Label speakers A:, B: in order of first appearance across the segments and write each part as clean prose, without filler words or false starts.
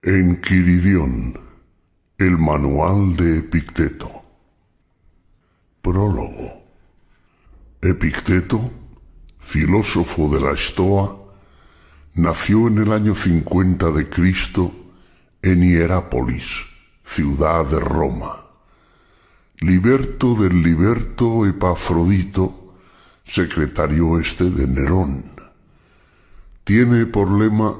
A: Enquiridión, el manual de Epicteto. Prólogo. Epicteto, filósofo de la Estoa, nació en el año 50 de Cristo en Hierápolis, ciudad de Roma. Liberto del liberto Epafrodito, secretario de Nerón. Tiene por lema: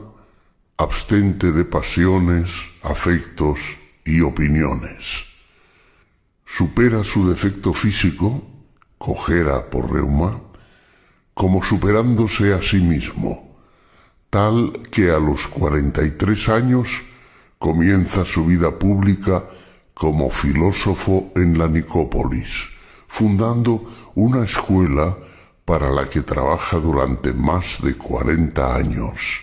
A: abstente de pasiones, afectos y opiniones. Supera su defecto físico, cojera por reuma, como superándose a sí mismo, tal que a los 43 años comienza su vida pública como filósofo en la Nicópolis, fundando una escuela para la que trabaja durante más de 40 años.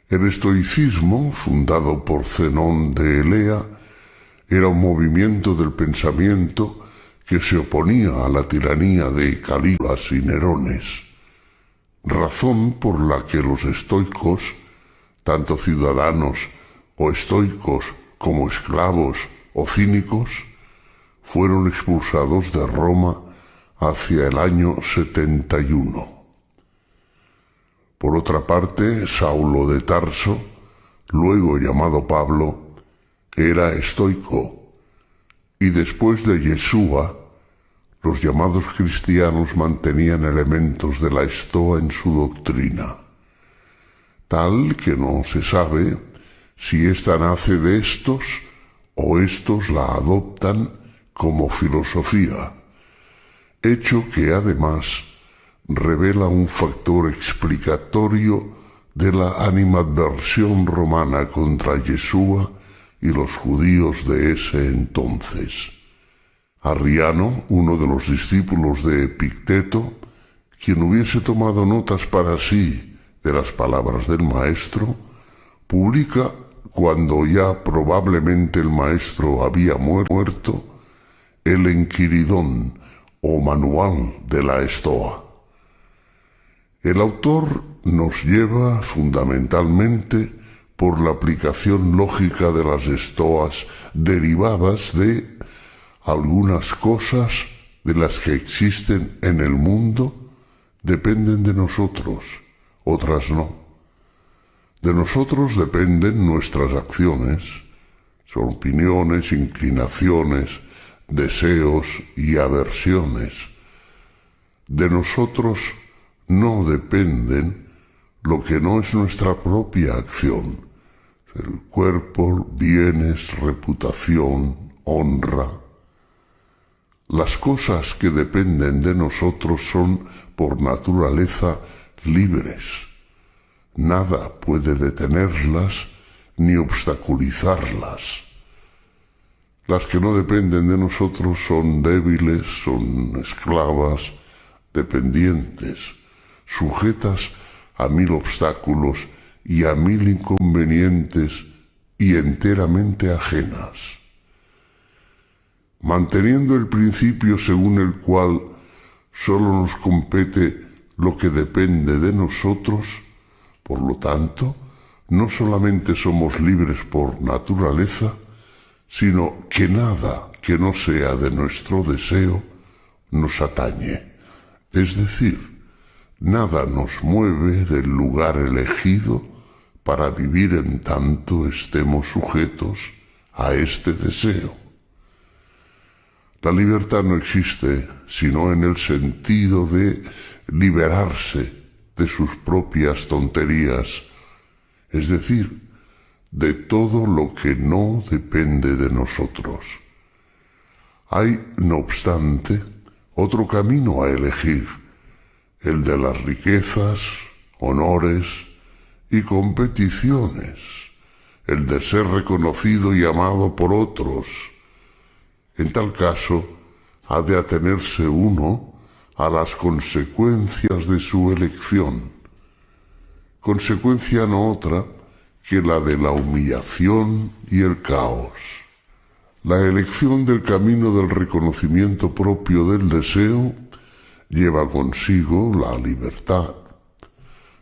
A: El estoicismo, fundado por Zenón de Elea, era un movimiento del pensamiento que se oponía a la tiranía de Calígulas y Nerones, razón por la que los estoicos, tanto ciudadanos o estoicos como esclavos o cínicos, fueron expulsados de Roma hacia el año 71. Por otra parte, Saulo de Tarso, luego llamado Pablo, era estoico, y después de Yeshua, los llamados cristianos mantenían elementos de la Estoa en su doctrina, tal que no se sabe si ésta nace de estos o estos la adoptan como filosofía, hecho que además revela un factor explicatorio de la animadversión romana contra Yeshua y los judíos de ese entonces. Arriano, uno de los discípulos de Epicteto, quien hubiese tomado notas para sí de las palabras del maestro, publica, cuando ya probablemente el maestro había muerto, el Enquiridón o manual de la Estoa. El autor nos lleva fundamentalmente por la aplicación lógica de las estoas derivadas de algunas cosas de las que existen en el mundo dependen de nosotros, otras no. De nosotros dependen nuestras acciones, son opiniones, inclinaciones, deseos y aversiones. De nosotros no dependen lo que no es nuestra propia acción, el cuerpo, bienes, reputación, honra. Las cosas que dependen de nosotros son por naturaleza libres. Nada puede detenerlas ni obstaculizarlas. Las que no dependen de nosotros son débiles, son esclavas, dependientes, sujetas a 1000 obstáculos y a 1000 inconvenientes y enteramente ajenas. Manteniendo el principio según el cual sólo nos compete lo que depende de nosotros, por lo tanto, no solamente somos libres por naturaleza, sino que nada que no sea de nuestro deseo nos atañe. Es decir, nada nos mueve del lugar elegido para vivir en tanto estemos sujetos a este deseo. La libertad no existe sino en el sentido de liberarse de sus propias tonterías, es decir, de todo lo que no depende de nosotros. Hay, no obstante, otro camino a elegir, el de las riquezas, honores y competiciones, el de ser reconocido y amado por otros. En tal caso, ha de atenerse uno a las consecuencias de su elección, consecuencia no otra que la de la humillación y el caos. La elección del camino del reconocimiento propio del deseo lleva consigo la libertad.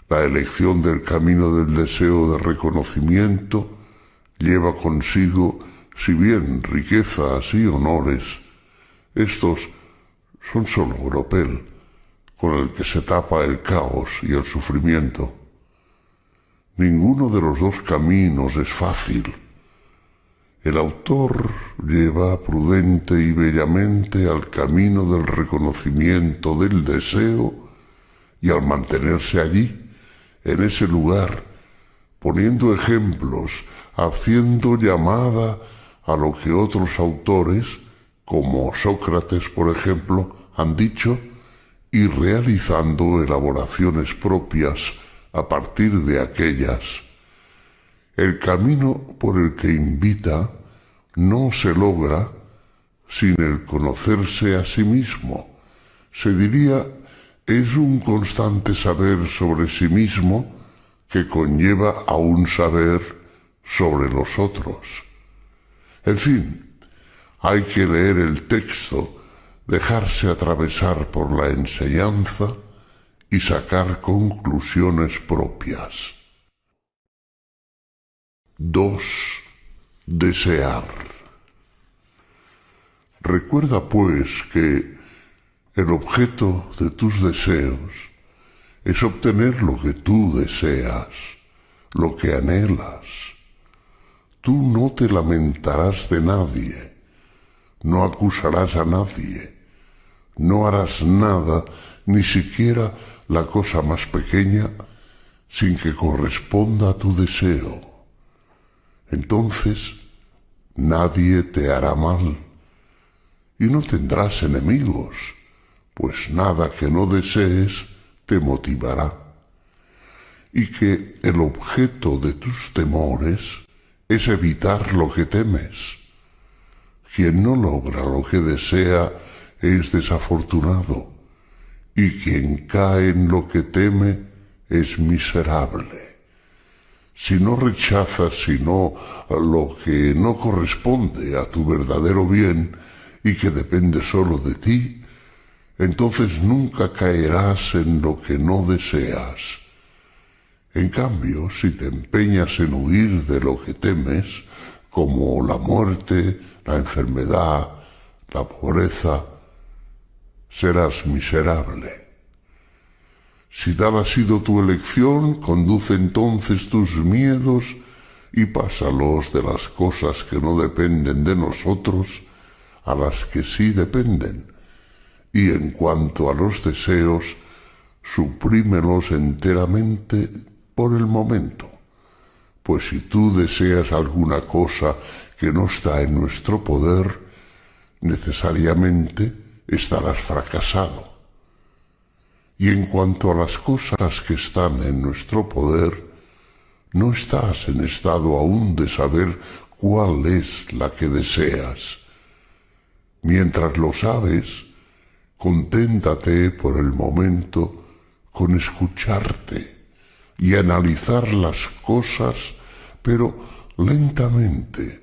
A: La elección del camino del deseo de reconocimiento lleva consigo, si bien riquezas y honores, estos son sólo oropel con el que se tapa el caos y el sufrimiento. Ninguno de los dos caminos es fácil. El autor lleva prudente y bellamente al camino del reconocimiento del deseo y al mantenerse allí, en ese lugar, poniendo ejemplos, haciendo llamada a lo que otros autores, como Sócrates, por ejemplo, han dicho, y realizando elaboraciones propias a partir de aquellas. El camino por el que invita no se logra sin el conocerse a sí mismo. Se diría, es un constante saber sobre sí mismo que conlleva a un saber sobre los otros. En fin, hay que leer el texto, dejarse atravesar por la enseñanza y sacar conclusiones propias. 2. Desear. Recuerda, pues, que el objeto de tus deseos es obtener lo que tú deseas, lo que anhelas. Tú no te lamentarás de nadie, no acusarás a nadie, no harás nada, ni siquiera la cosa más pequeña, sin que corresponda a tu deseo. Entonces, nadie te hará mal y no tendrás enemigos, pues nada que no desees te motivará. Y que el objeto de tus temores es evitar lo que temes. Quien no logra lo que desea es desafortunado, y quien cae en lo que teme es miserable. Si no rechazas sino lo que no corresponde a tu verdadero bien y que depende solo de ti, entonces nunca caerás en lo que no deseas. En cambio, si te empeñas en huir de lo que temes, como la muerte, la enfermedad, la pobreza, serás miserable. Si tal ha sido tu elección, conduce entonces tus miedos y pásalos de las cosas que no dependen de nosotros a las que sí dependen. Y en cuanto a los deseos, suprímelos enteramente por el momento, pues si tú deseas alguna cosa que no está en nuestro poder, necesariamente estarás fracasado. Y en cuanto a las cosas que están en nuestro poder, no estás en estado aún de saber cuál es la que deseas. Mientras lo sabes, conténtate por el momento con escucharte y analizar las cosas, pero lentamente,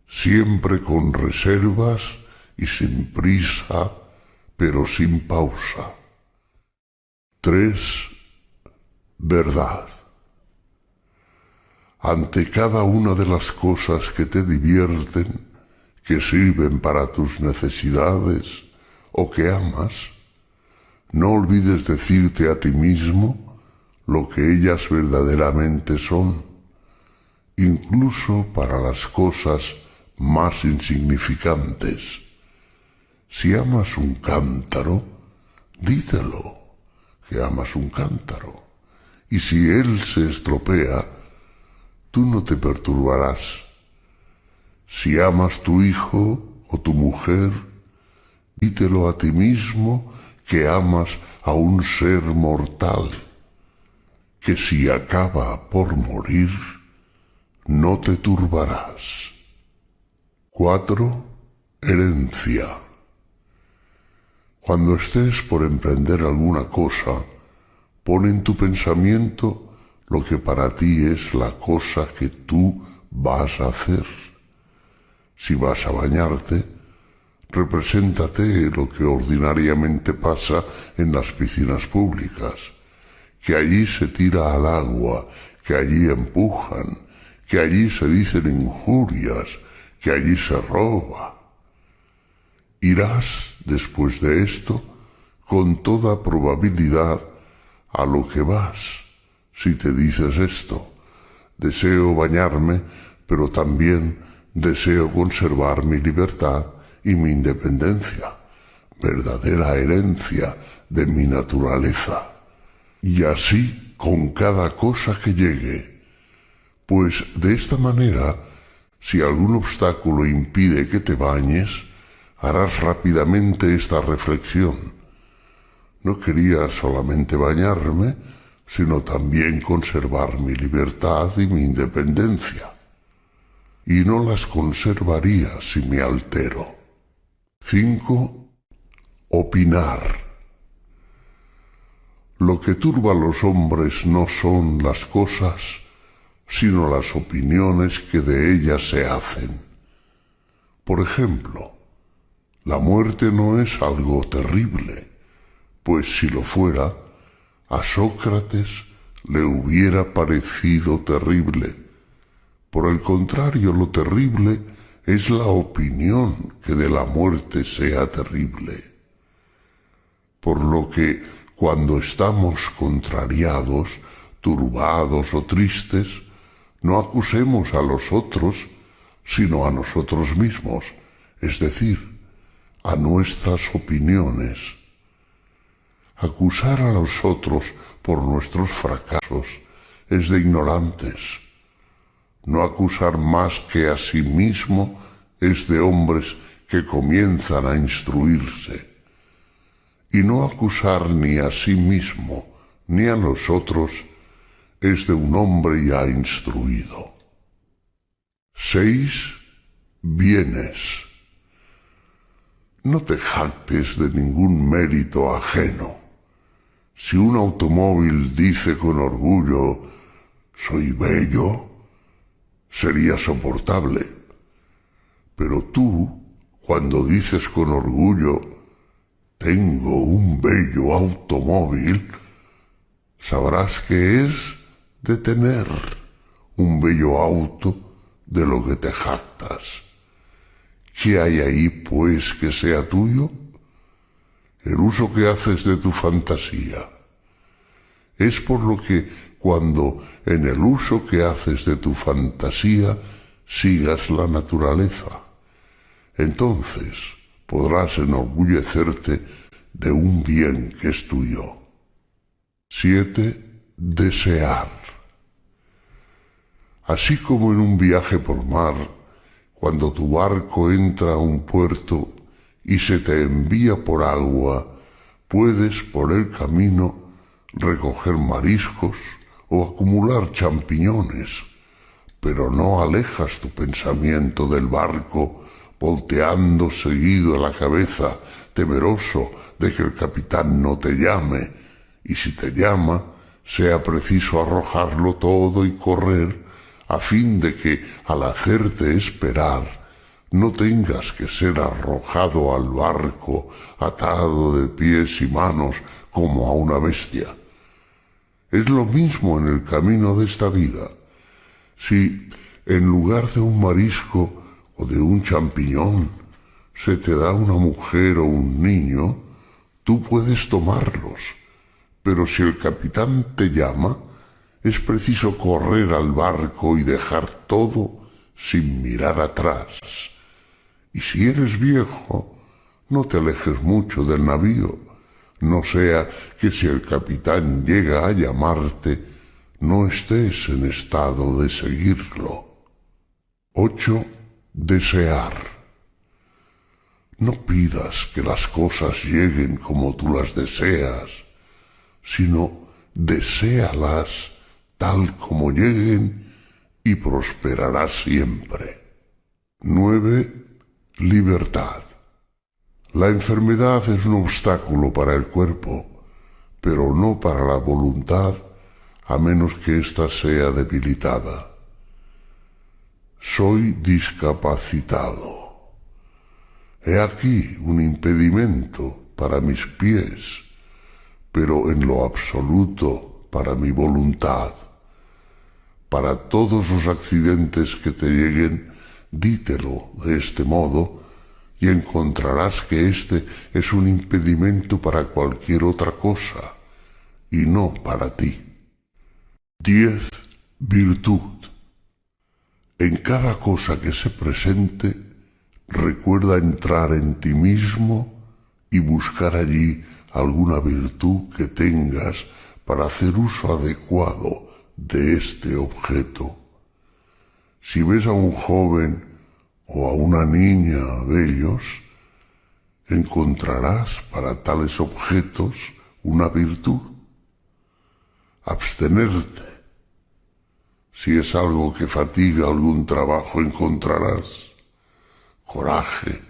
A: siempre con reservas y sin prisa, pero sin pausa. 3. Verdad. Ante cada una de las cosas que te divierten, que sirven para tus necesidades o que amas, no olvides decirte a ti mismo lo que ellas verdaderamente son, incluso para las cosas más insignificantes. Si amas un cántaro, dítelo que amas un cántaro, y si él se estropea, tú no te perturbarás. Si amas tu hijo o tu mujer, dítelo a ti mismo que amas a un ser mortal, que si acaba por morir, no te turbarás. 4. Herencia. Cuando estés por emprender alguna cosa, pon en tu pensamiento lo que para ti es la cosa que tú vas a hacer. Si vas a bañarte, represéntate lo que ordinariamente pasa en las piscinas públicas, que allí se tira al agua, que allí empujan, que allí se dicen injurias, que allí se roba. Irás, después de esto, con toda probabilidad, a lo que vas, si te dices esto: deseo bañarme, pero también deseo conservar mi libertad y mi independencia, verdadera herencia de mi naturaleza. Y así con cada cosa que llegue, pues de esta manera, si algún obstáculo impide que te bañes, harás rápidamente esta reflexión: no quería solamente bañarme, sino también conservar mi libertad y mi independencia. Y no las conservaría si me altero. 5. Opinar. Lo que turba a los hombres no son las cosas, sino las opiniones que de ellas se hacen. Por ejemplo, la muerte no es algo terrible, pues si lo fuera, a Sócrates le hubiera parecido terrible. Por el contrario, lo terrible es la opinión que de la muerte sea terrible. Por lo que, cuando estamos contrariados, turbados o tristes, no acusemos a los otros, sino a nosotros mismos, es decir, a nuestras opiniones. Acusar a los otros por nuestros fracasos es de ignorantes. No acusar más que a sí mismo es de hombres que comienzan a instruirse. Y no acusar ni a sí mismo ni a los otros es de un hombre ya instruido. 6. Bienes. No te jactes de ningún mérito ajeno. Si un automóvil dice con orgullo: soy bello, sería soportable. Pero tú, cuando dices con orgullo: tengo un bello automóvil, sabrás que es de tener un bello auto de lo que te jactas. ¿Qué hay ahí, pues, que sea tuyo? El uso que haces de tu fantasía. Es por lo que, cuando en el uso que haces de tu fantasía sigas la naturaleza, entonces podrás enorgullecerte de un bien que es tuyo. 7. Desear. Así como en un viaje por mar, cuando tu barco entra a un puerto y se te envía por agua, puedes por el camino recoger mariscos o acumular champiñones, pero no alejas tu pensamiento del barco, volteando seguido la cabeza, temeroso de que el capitán no te llame, y si te llama, sea preciso arrojarlo todo y correr, a fin de que, al hacerte esperar, no tengas que ser arrojado al barco, atado de pies y manos como a una bestia. Es lo mismo en el camino de esta vida. Si, en lugar de un marisco o de un champiñón, se te da una mujer o un niño, tú puedes tomarlos, pero si el capitán te llama, es preciso correr al barco y dejar todo sin mirar atrás. Y si eres viejo, no te alejes mucho del navío, no sea que si el capitán llega a llamarte, no estés en estado de seguirlo. 8. Desear. No pidas que las cosas lleguen como tú las deseas, sino deséalas tal como lleguen y prosperarás siempre. 9. Libertad. La enfermedad es un obstáculo para el cuerpo, pero no para la voluntad, a menos que ésta sea debilitada. Soy discapacitado. He aquí un impedimento para mis pies, pero en lo absoluto para mi voluntad. Para todos los accidentes que te lleguen, dítelo de este modo y encontrarás que este es un impedimento para cualquier otra cosa y no para ti. 10. Virtud. En cada cosa que se presente, recuerda entrar en ti mismo y buscar allí alguna virtud que tengas para hacer uso adecuado de este objeto. Si ves a un joven o a una niña bellos, encontrarás para tales objetos una virtud. Abstenerte. Si es algo que fatiga algún trabajo, encontrarás coraje.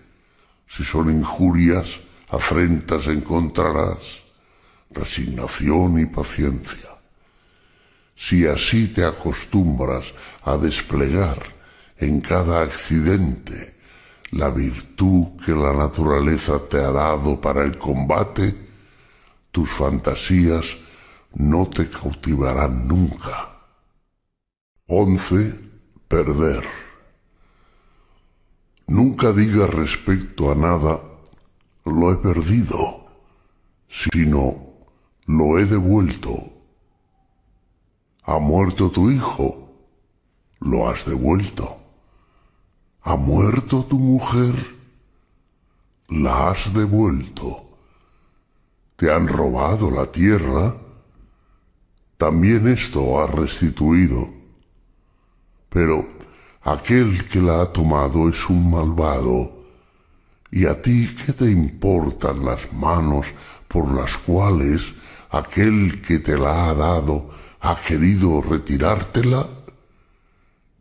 A: Si son injurias, afrentas, encontrarás resignación y paciencia. Si así te acostumbras a desplegar en cada accidente la virtud que la naturaleza te ha dado para el combate, tus fantasías no te cautivarán nunca. 11. Perder. Nunca digas respecto a nada lo he perdido, sino lo he devuelto. ¿Ha muerto tu hijo? Lo has devuelto. ¿Ha muerto tu mujer? La has devuelto. ¿Te han robado la tierra? También esto has restituido. Pero aquel que la ha tomado es un malvado. ¿Y a ti qué te importan las manos por las cuales aquel que te la ha dado ha querido retirártela?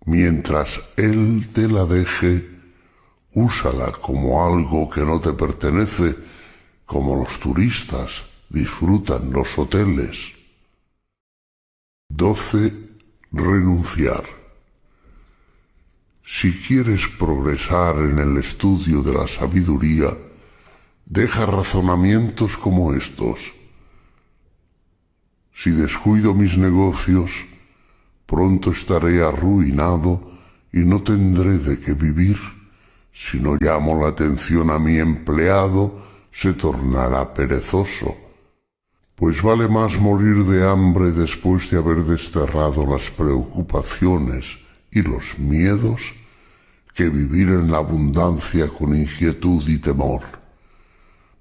A: Mientras él te la deje, úsala como algo que no te pertenece, como los turistas disfrutan los hoteles. 12. Renunciar. Si quieres progresar en el estudio de la sabiduría, deja razonamientos como estos. Si descuido mis negocios, pronto estaré arruinado y no tendré de qué vivir. Si no llamo la atención a mi empleado, se tornará perezoso. Pues vale más morir de hambre después de haber desterrado las preocupaciones y los miedos que vivir en la abundancia con inquietud y temor.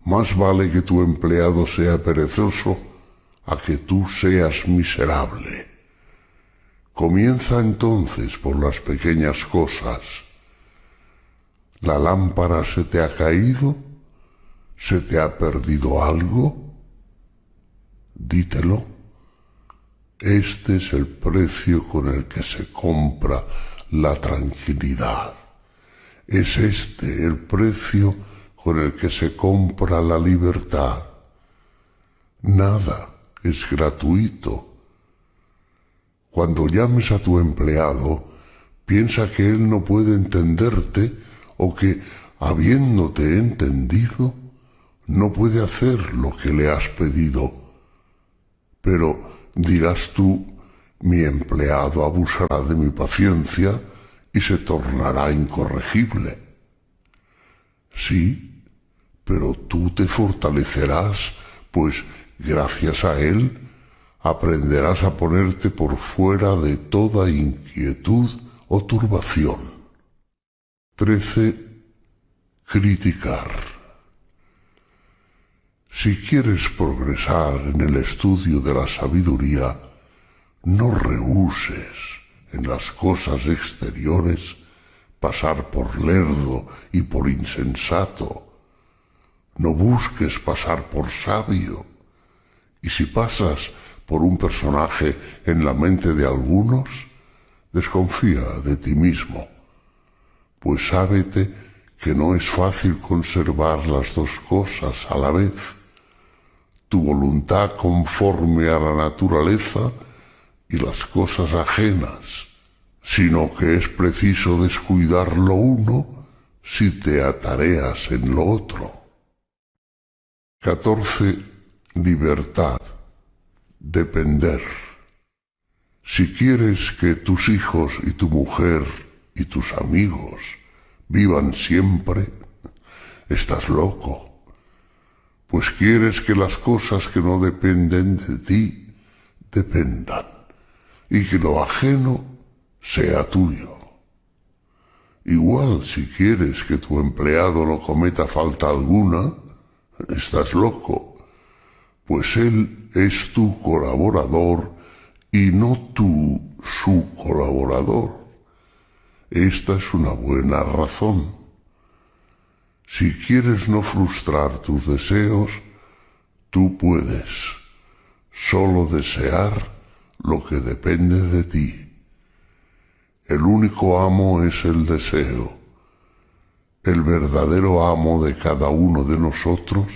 A: Más vale que tu empleado sea perezoso a que tú seas miserable. Comienza entonces por las pequeñas cosas. ¿La lámpara se te ha caído? ¿Se te ha perdido algo? Dítelo. Este es el precio con el que se compra la tranquilidad. Es este el precio con el que se compra la libertad. Nada es gratuito. Cuando llames a tu empleado, piensa que él no puede entenderte o que, habiéndote entendido, no puede hacer lo que le has pedido. Pero dirás tú, mi empleado abusará de mi paciencia y se tornará incorregible. Sí, pero tú te fortalecerás, pues gracias a él aprenderás a ponerte por fuera de toda inquietud o turbación. 13. Criticar. Si quieres progresar en el estudio de la sabiduría, no rehuses en las cosas exteriores pasar por lerdo y por insensato. No busques pasar por sabio. Y si pasas por un personaje en la mente de algunos, desconfía de ti mismo, pues sábete que no es fácil conservar las dos cosas a la vez, tu voluntad conforme a la naturaleza y las cosas ajenas, sino que es preciso descuidar lo uno si te atareas en lo otro. 14. Libertad. depender. Si quieres que tus hijos y tu mujer y tus amigos vivan siempre, estás loco, pues quieres que las cosas que no dependen de ti dependan y que lo ajeno sea tuyo. Igual si quieres que tu empleado no cometa falta alguna, estás loco, pues él es tu colaborador y no tú su colaborador. Esta es una buena razón. Si quieres no frustrar tus deseos, tú puedes solo desear lo que depende de ti. El único amo es el deseo. El verdadero amo de cada uno de nosotros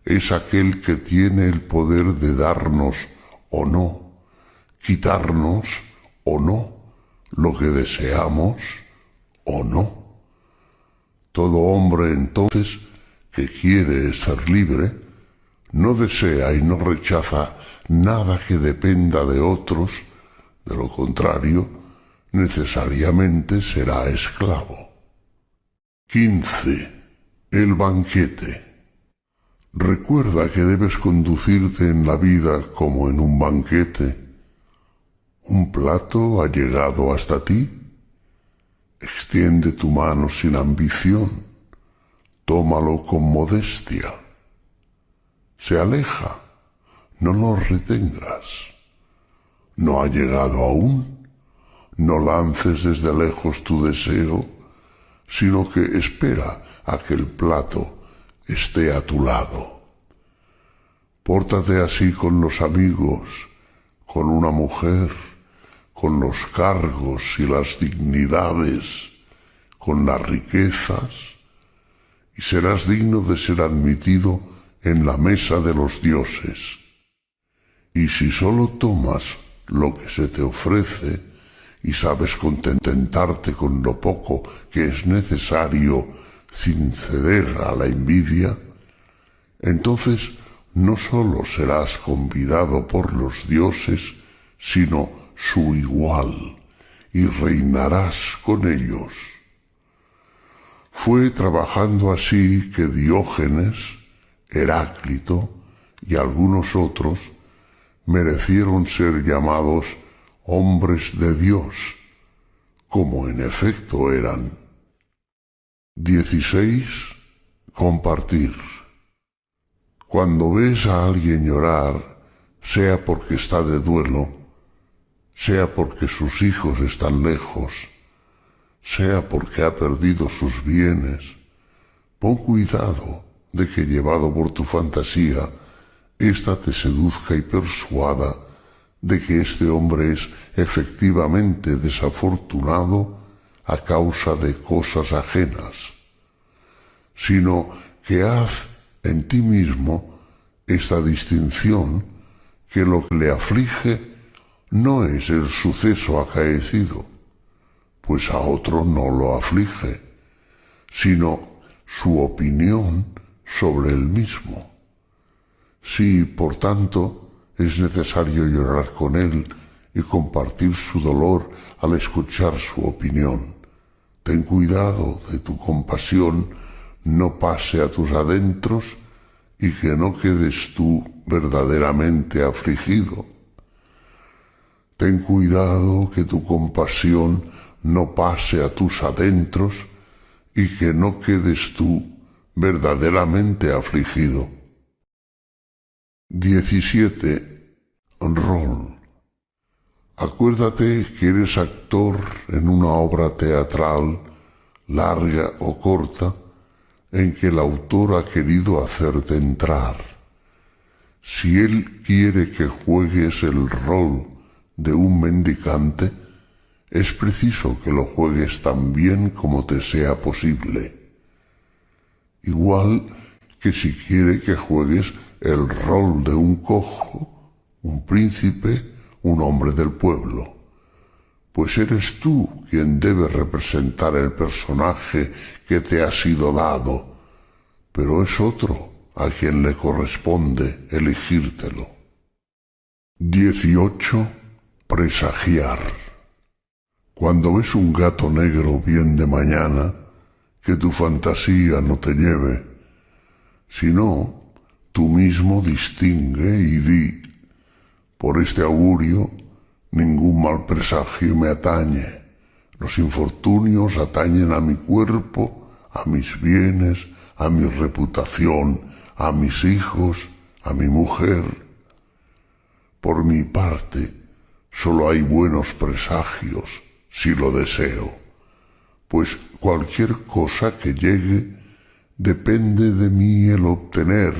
A: es aquel que tiene el poder de darnos o no, quitarnos o no, lo que deseamos o no. Todo hombre entonces que quiere ser libre, no desea y no rechaza nada que dependa de otros, de lo contrario, necesariamente será esclavo. 15. El banquete. Recuerda que debes conducirte en la vida como en un banquete. Un plato ha llegado hasta ti. Extiende tu mano sin ambición. Tómalo con modestia. Se aleja. No lo retengas. No ha llegado aún. No lances desde lejos tu deseo, sino que espera a que el plato esté a tu lado. Pórtate así con los amigos, con una mujer, con los cargos y las dignidades, con las riquezas, y serás digno de ser admitido en la mesa de los dioses. Y si sólo tomas lo que se te ofrece y sabes contentarte con lo poco que es necesario sin ceder a la envidia, entonces no sólo serás convidado por los dioses, sino su igual, y reinarás con ellos. Fue trabajando así que Diógenes, Heráclito y algunos otros merecieron ser llamados hombres de Dios, como en efecto eran. 16. Compartir. Cuando ves a alguien llorar, sea porque está de duelo, sea porque sus hijos están lejos, sea porque ha perdido sus bienes, pon cuidado de que, llevado por tu fantasía, ésta te seduzca y persuada de que este hombre es efectivamente desafortunado a causa de cosas ajenas, sino que haz en ti mismo esta distinción, que lo que le aflige no es el suceso acaecido, pues a otro no lo aflige, sino su opinión sobre el mismo. Si, por tanto, es necesario llorar con él y compartir su dolor al escuchar su opinión, ten cuidado de tu compasión no pase a tus adentros y que no quedes tú verdaderamente afligido. Ten cuidado que tu compasión no pase a tus adentros y que no quedes tú verdaderamente afligido. 17. Rol. Acuérdate que eres actor en una obra teatral, larga o corta, en que el autor ha querido hacerte entrar. Si él quiere que juegues el rol de un mendicante, es preciso que lo juegues tan bien como te sea posible. Igual que si quiere que juegues el rol de un cojo, un príncipe, un hombre del pueblo, pues eres tú quien debe representar el personaje que te ha sido dado, pero es otro a quien le corresponde elegírtelo. 18. Presagiar. Cuando ves un gato negro bien de mañana, que tu fantasía no te lleve, sino tú mismo distingue y di: por este augurio ningún mal presagio me atañe, los infortunios atañen a mi cuerpo, a mis bienes, a mi reputación, a mis hijos, a mi mujer. Por mi parte, solo hay buenos presagios, si lo deseo, pues cualquier cosa que llegue, depende de mí el obtener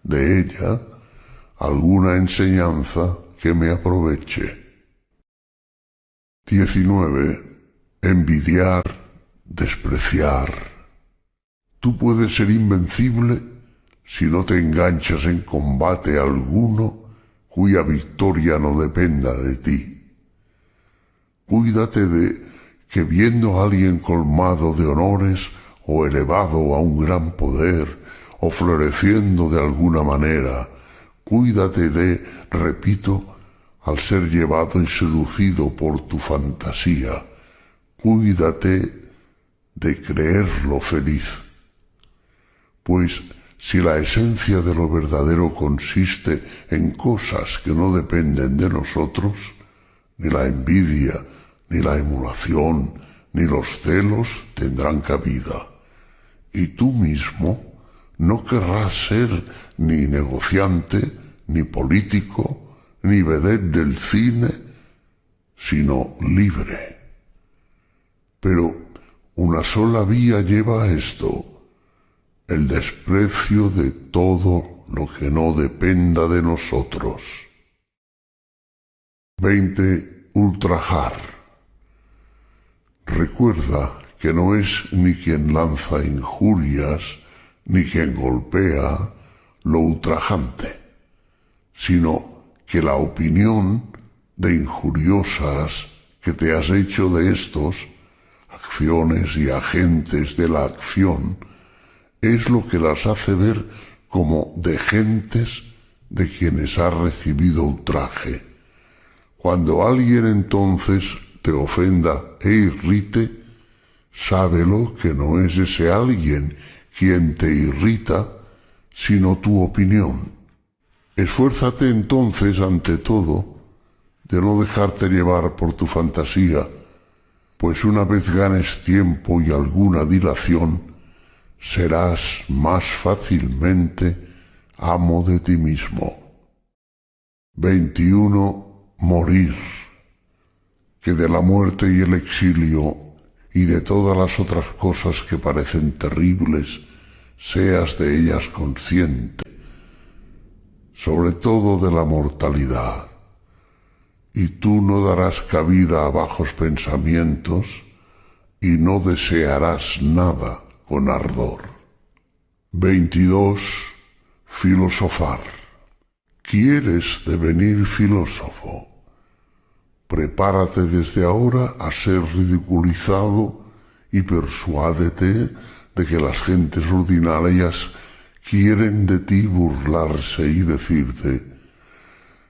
A: de ella alguna enseñanza que me aproveche. 19. Envidiar, despreciar. Tú puedes ser invencible si no te enganchas en combate alguno cuya victoria no dependa de ti. Cuídate de que viendo a alguien colmado de honores o elevado a un gran poder o floreciendo de alguna manera, cuídate de, repito, al ser llevado y seducido por tu fantasía, cuídate de creerlo feliz. Pues si la esencia de lo verdadero consiste en cosas que no dependen de nosotros, ni la envidia, ni la emulación, ni los celos tendrán cabida. Y tú mismo no querrás ser ni negociante, ni político, ni vedette del cine, sino libre. Pero una sola vía lleva a esto: el desprecio de todo lo que no dependa de nosotros. 20. Ultrajar. Recuerda que no es ni quien lanza injurias, ni quien golpea lo ultrajante, sino que la opinión de injuriosas que te has hecho de estos, acciones y agentes de la acción, es lo que las hace ver como de gentes de quienes has recibido ultraje. Cuando alguien entonces te ofenda e irrite, sábelo que no es ese alguien quien te irrita, sino tu opinión. Esfuérzate entonces, ante todo, de no dejarte llevar por tu fantasía, pues una vez ganes tiempo y alguna dilación, serás más fácilmente amo de ti mismo. 21. Morir. Que de la muerte y el exilio y de todas las otras cosas que parecen terribles, seas de ellas consciente, sobre todo de la mortalidad, y tú no darás cabida a bajos pensamientos y no desearás nada con ardor. 22. Filosofar. ¿Quieres devenir filósofo? Prepárate desde ahora a ser ridiculizado y persuádete de que las gentes ordinarias quieren de ti burlarse y decirte: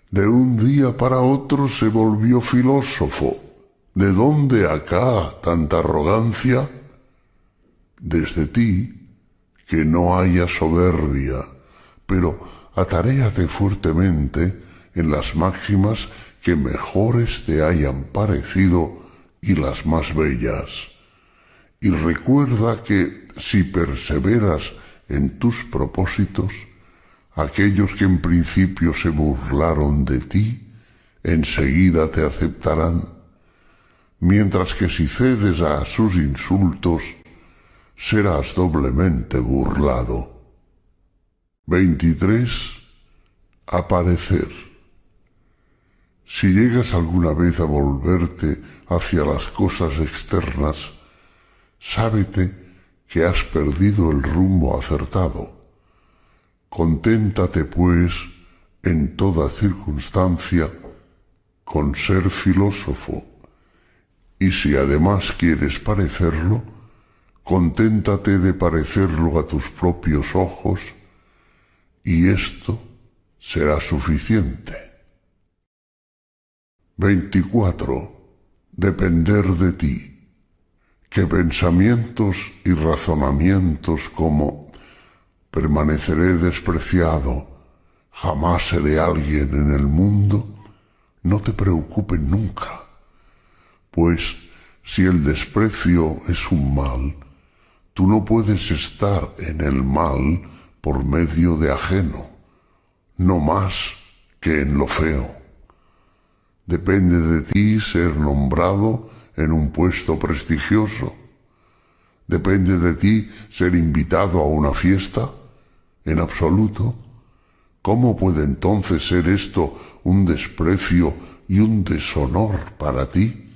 A: de un día para otro se volvió filósofo. ¿De dónde acá tanta arrogancia? Desde ti, que no haya soberbia, pero ataréate fuertemente en las máximas que mejores te hayan parecido y las más bellas. Y recuerda que si perseveras en tus propósitos, aquellos que en principio se burlaron de ti, enseguida te aceptarán, mientras que si cedes a sus insultos, serás doblemente burlado. 23. Aparecer. Si llegas alguna vez a volverte hacia las cosas externas, sábete que has perdido el rumbo acertado. Conténtate, pues, en toda circunstancia, con ser filósofo, y si además quieres parecerlo, conténtate de parecerlo a tus propios ojos, y esto será suficiente. 24. Depender de ti. Que pensamientos y razonamientos como permaneceré despreciado, jamás seré alguien en el mundo, no te preocupen nunca, pues si el desprecio es un mal, tú no puedes estar en el mal por medio de ajeno, no más que en lo feo. Depende de ti ser nombrado en un puesto prestigioso. Depende de ti ser invitado a una fiesta. En absoluto. ¿Cómo puede entonces ser esto un desprecio y un deshonor para ti?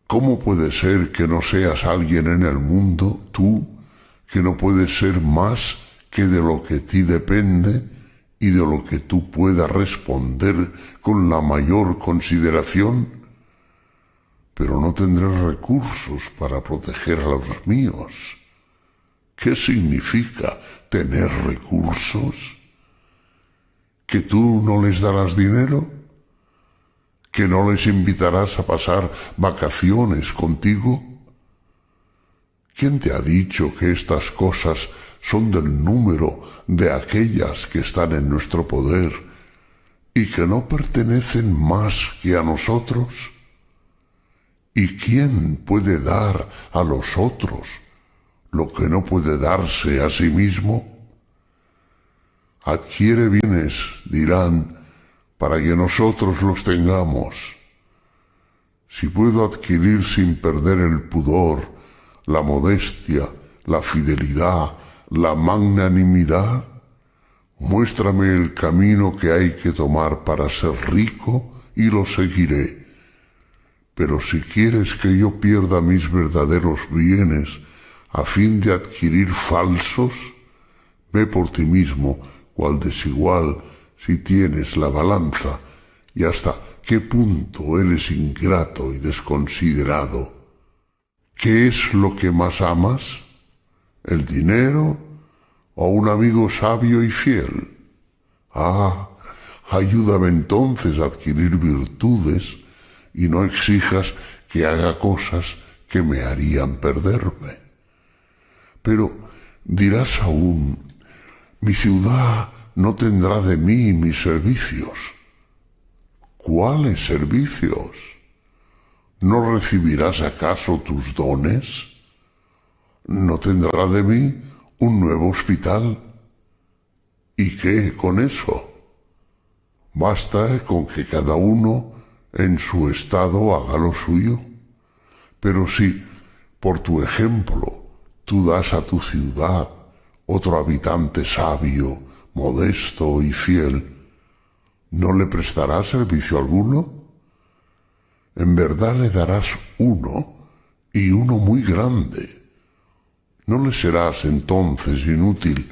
A: ¿Cómo puede ser que no seas alguien en el mundo, tú, que no puedes ser más que de lo que ti depende y de lo que tú puedas responder con la mayor consideración? Pero no tendré recursos para proteger a los míos. ¿Qué significa tener recursos? ¿Que tú no les darás dinero? ¿Que no les invitarás a pasar vacaciones contigo? ¿Quién te ha dicho que estas cosas son del número de aquellas que están en nuestro poder y que no pertenecen más que a nosotros? ¿Y quién puede dar a los otros lo que no puede darse a sí mismo? Adquiere bienes, dirán, para que nosotros los tengamos. Si puedo adquirir sin perder el pudor, la modestia, la fidelidad, la magnanimidad, muéstrame el camino que hay que tomar para ser rico y lo seguiré. Pero si quieres que yo pierda mis verdaderos bienes a fin de adquirir falsos, ve por ti mismo cuál desigual si tienes la balanza y hasta qué punto eres ingrato y desconsiderado. ¿Qué es lo que más amas? ¿El dinero o un amigo sabio y fiel? Ayúdame entonces a adquirir virtudes y no exijas que haga cosas que me harían perderme. Pero dirás aún, mi ciudad no tendrá de mí mis servicios. ¿Cuáles servicios? ¿No recibirás acaso tus dones? ¿No tendrá de mí un nuevo hospital? ¿Y qué con eso? Basta con que cada uno en su estado haga lo suyo. Pero si, por tu ejemplo, tú das a tu ciudad otro habitante sabio, modesto y fiel, ¿no le prestarás servicio alguno? En verdad le darás uno, y uno muy grande. ¿No le serás entonces inútil?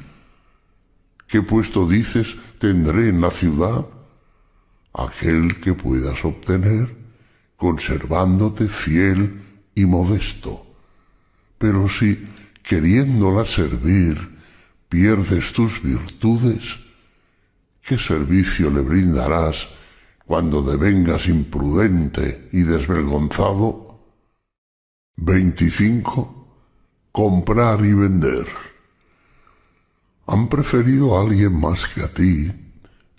A: ¿Qué puesto dices tendré en la ciudad? Aquel que puedas obtener, conservándote fiel y modesto. Pero si, queriéndola servir, pierdes tus virtudes, ¿qué servicio le brindarás cuando devengas imprudente y desvergonzado? 25. Comprar y vender. Han preferido a alguien más que a ti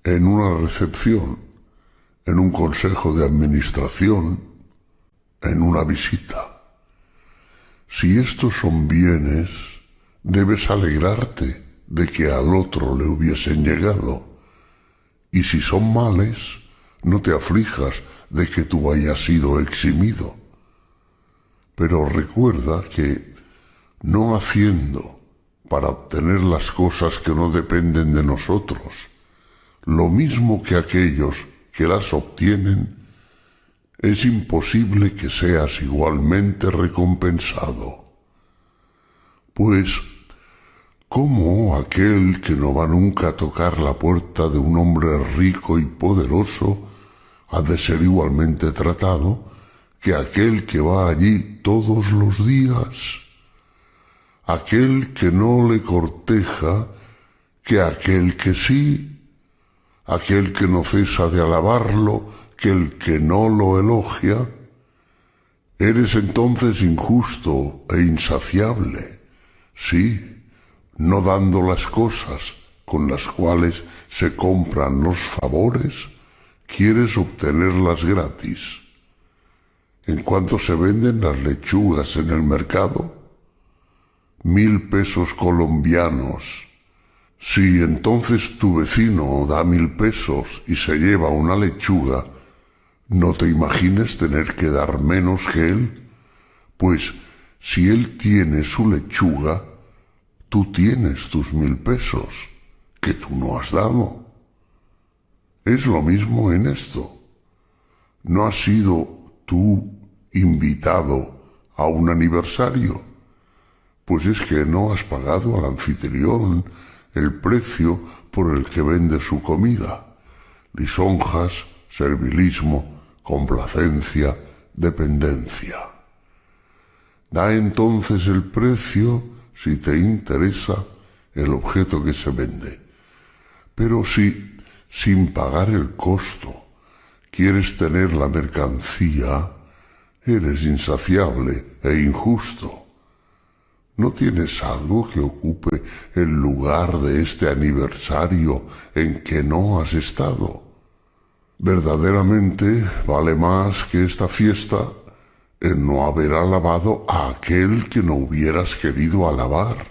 A: en una recepción, en un consejo de administración, en una visita. Si estos son bienes, debes alegrarte de que al otro le hubiesen llegado, y si son males, no te aflijas de que tú hayas sido eximido. Pero recuerda que, no haciendo para obtener las cosas que no dependen de nosotros, lo mismo que aquellos que las obtienen, es imposible que seas igualmente recompensado. Pues, ¿cómo aquel que no va nunca a tocar la puerta de un hombre rico y poderoso ha de ser igualmente tratado que aquel que va allí todos los días? Aquel que no le corteja que aquel que sí, aquel que no cesa de alabarlo que el que no lo elogia, eres entonces injusto e insaciable, sí, no dando las cosas con las cuales se compran los favores, quieres obtenerlas gratis. ¿En cuánto se venden las lechugas en el mercado? 1.000 pesos colombianos. Si entonces tu vecino da 1.000 pesos y se lleva una lechuga, no te imagines tener que dar menos que él, pues si él tiene su lechuga, tú tienes tus 1.000 pesos, que tú no has dado. Es lo mismo en esto. ¿No has sido tú invitado a un aniversario? Pues es que no has pagado al anfitrión el precio por el que vende su comida. Lisonjas, servilismo, complacencia, dependencia. Da entonces el precio si te interesa el objeto que se vende. Pero si, sin pagar el costo, quieres tener la mercancía, eres insaciable e injusto. ¿No tienes algo que ocupe el lugar de este aniversario en que no has estado? Verdaderamente vale más que esta fiesta el no haber alabado a aquel que no hubieras querido alabar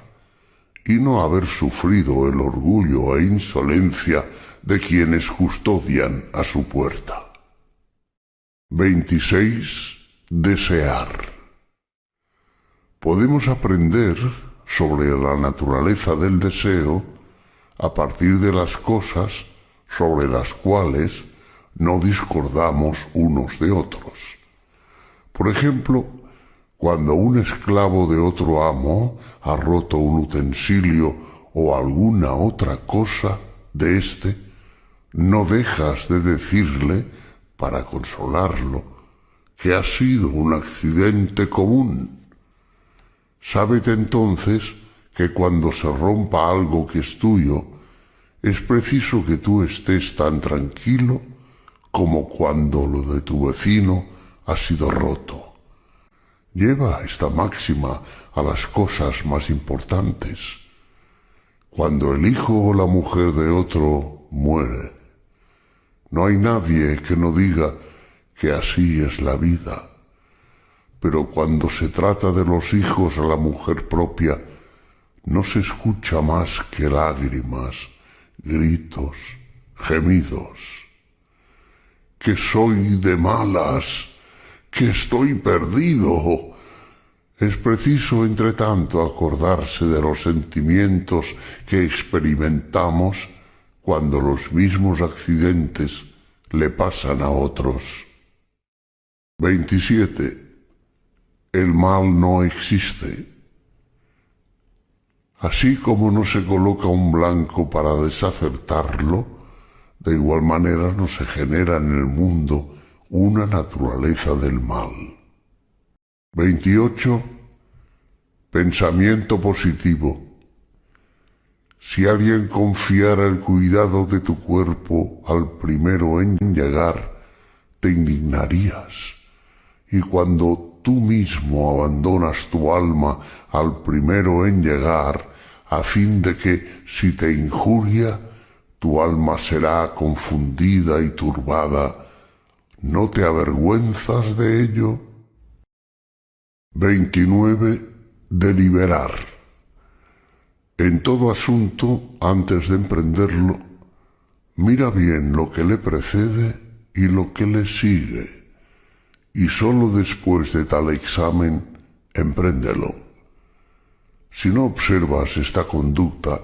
A: y no haber sufrido el orgullo e insolencia de quienes custodian a su puerta. 26. Desear. Podemos aprender sobre la naturaleza del deseo a partir de las cosas sobre las cuales no discordamos unos de otros. Por ejemplo, cuando un esclavo de otro amo ha roto un utensilio o alguna otra cosa de éste, no dejas de decirle, para consolarlo, que ha sido un accidente común. Sábete entonces que cuando se rompa algo que es tuyo, es preciso que tú estés tan tranquilo como cuando lo de tu vecino ha sido roto. Lleva esta máxima a las cosas más importantes. Cuando el hijo o la mujer de otro muere, no hay nadie que no diga que así es la vida. Pero cuando se trata de los hijos a la mujer propia, no se escucha más que lágrimas, gritos, gemidos. Que soy de malas, que estoy perdido. Es preciso, entre tanto, acordarse de los sentimientos que experimentamos cuando los mismos accidentes le pasan a otros. 27. El mal no existe. Así como no se coloca un blanco para desacertarlo, de igual manera no se genera en el mundo una naturaleza del mal. 28. Pensamiento positivo. Si alguien confiara el cuidado de tu cuerpo al primero en llegar, te indignarías, y cuando tú mismo abandonas tu alma al primero en llegar, a fin de que, si te injuria, tu alma será confundida y turbada, ¿no te avergüenzas de ello? 29. Deliberar. En todo asunto, antes de emprenderlo, mira bien lo que le precede y lo que le sigue, y sólo después de tal examen, empréndelo. Si no observas esta conducta,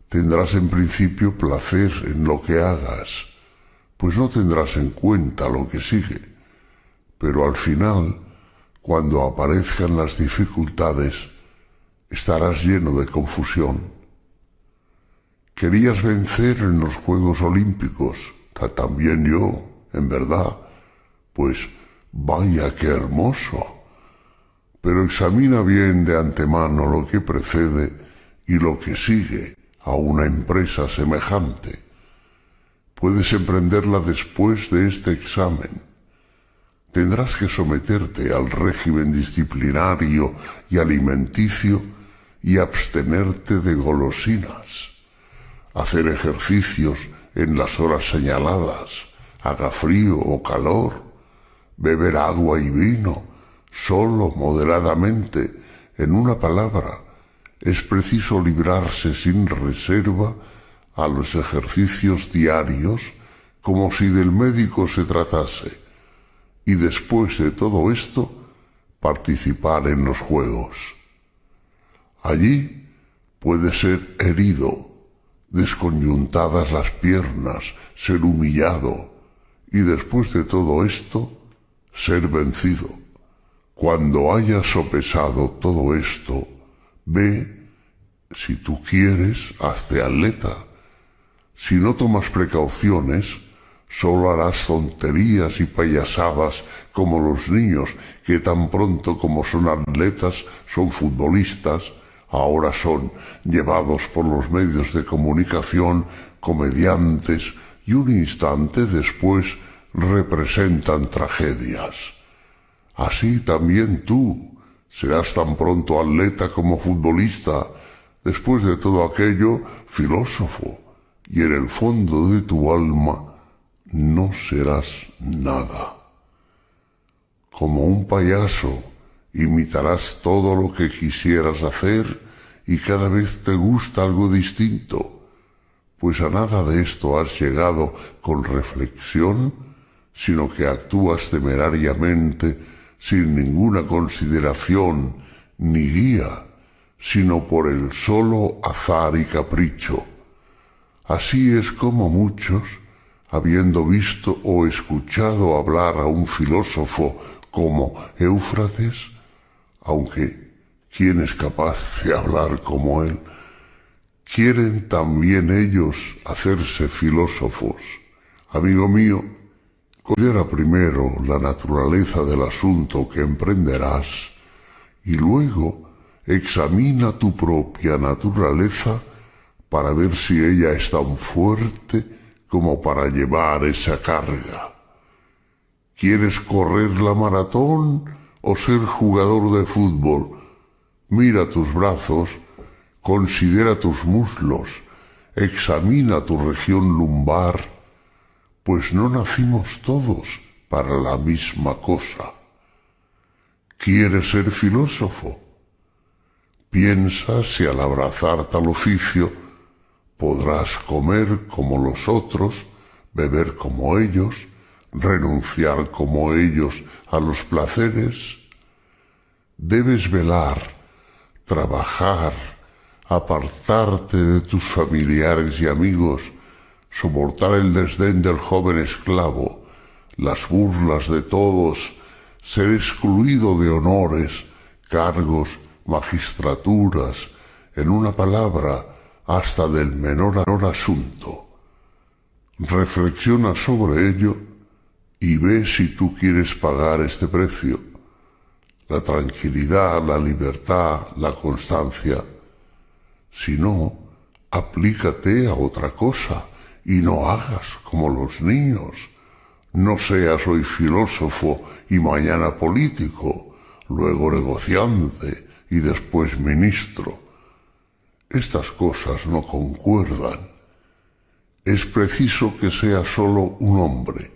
A: tendrás en principio placer en lo que hagas, pues no tendrás en cuenta lo que sigue, pero al final, cuando aparezcan las dificultades, estarás lleno de confusión. Querías vencer en los Juegos Olímpicos, también yo, en verdad, pues vaya qué hermoso. Pero examina bien de antemano lo que precede y lo que sigue a una empresa semejante, Puedes emprenderla después de este examen. Tendrás que someterte al régimen disciplinario y alimenticio y abstenerte de golosinas, hacer ejercicios en las horas señaladas, haga frío o calor, beber agua y vino, solo moderadamente. En una palabra, es preciso librarse sin reserva a los ejercicios diarios como si del médico se tratase, y después de todo esto, participar en los juegos. Allí puede ser herido, desconyuntadas las piernas, ser humillado, y después de todo esto, ser vencido. Cuando hayas sopesado todo esto, ve, si tú quieres, hazte atleta. Si no tomas precauciones, solo harás tonterías y payasadas como los niños que tan pronto como son atletas, son futbolistas, ahora son llevados por los medios de comunicación, comediantes, y un instante después representan tragedias. Así también tú serás tan pronto atleta como futbolista, después de todo aquello filósofo, y en el fondo de tu alma no serás nada. Como un payaso, imitarás todo lo que quisieras hacer y cada vez te gusta algo distinto, pues a nada de esto has llegado con reflexión, sino que actúas temerariamente sin ninguna consideración ni guía, sino por el solo azar y capricho. Así es como muchos, habiendo visto o escuchado hablar a un filósofo como Éufrates, aunque ¿quién es capaz de hablar como él?, quieren también ellos hacerse filósofos. Amigo mío, considera primero la naturaleza del asunto que emprenderás y luego examina tu propia naturaleza para ver si ella es tan fuerte como para llevar esa carga. ¿Quieres correr la maratón o ser jugador de fútbol? Mira tus brazos, considera tus muslos, examina tu región lumbar, pues no nacimos todos para la misma cosa. ¿Quieres ser filósofo? Piensa si al abrazar tal oficio podrás comer como los otros, beber como ellos, renunciar como ellos a los placeres. Debes velar, trabajar, apartarte de tus familiares y amigos, soportar el desdén del joven esclavo, las burlas de todos, ser excluido de honores, cargos, magistraturas, en una palabra, hasta del menor asunto. Reflexiona sobre ello y ve si tú quieres pagar este precio. La tranquilidad, la libertad, la constancia. Si no, aplícate a otra cosa y no hagas como los niños. No seas hoy filósofo y mañana político, luego negociante y después ministro. Estas cosas no concuerdan. Es preciso que seas solo un hombre,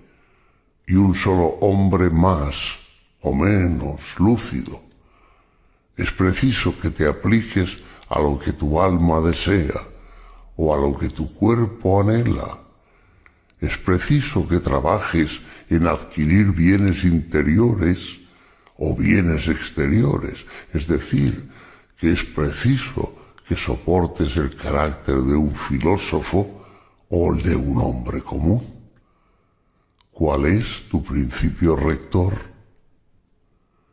A: y un solo hombre más o menos lúcido. Es preciso que te apliques a lo que tu alma desea o a lo que tu cuerpo anhela. Es preciso que trabajes en adquirir bienes interiores o bienes exteriores, es decir, que es preciso que soportes el carácter de un filósofo o el de un hombre común. ¿Cuál es tu principio rector?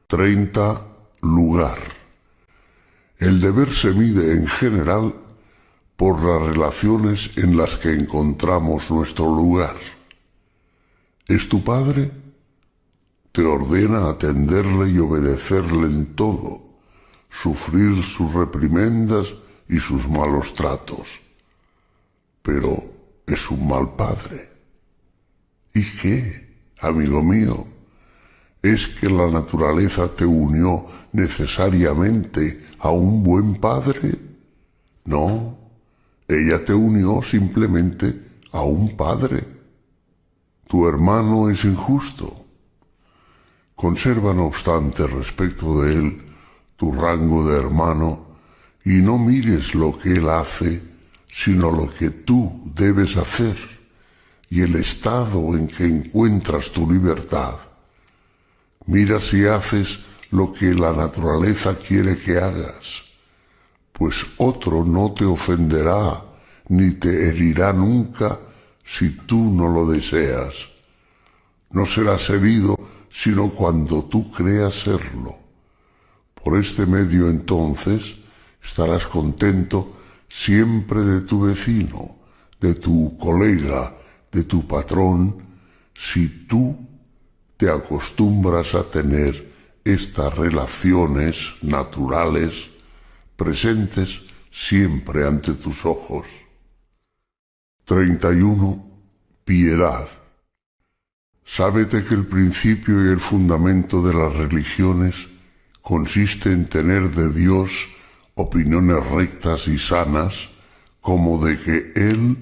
A: 30. Lugar. El deber se mide en general por las relaciones en las que encontramos nuestro lugar. ¿Es tu padre? Te ordena atenderle y obedecerle en todo, sufrir sus reprimendas y sus malos tratos. Pero es un mal padre. ¿Y qué, amigo mío? ¿Es que la naturaleza te unió necesariamente a un buen padre? No, ella te unió simplemente a un padre. Tu hermano es injusto. Conserva, no obstante, respecto de él, tu rango de hermano, y no mires lo que él hace, sino lo que tú debes hacer, y el estado en que encuentras tu libertad. Mira si haces lo que la naturaleza quiere que hagas, pues otro no te ofenderá, ni te herirá nunca si tú no lo deseas. No serás herido sino cuando tú creas serlo. Por este medio, entonces, estarás contento siempre de tu vecino, de tu colega, de tu patrón, si tú te acostumbras a tener estas relaciones naturales presentes siempre ante tus ojos. 31. Piedad. Sábete que el principio y el fundamento de las religiones consiste en tener de Dios opiniones rectas y sanas, como de que Él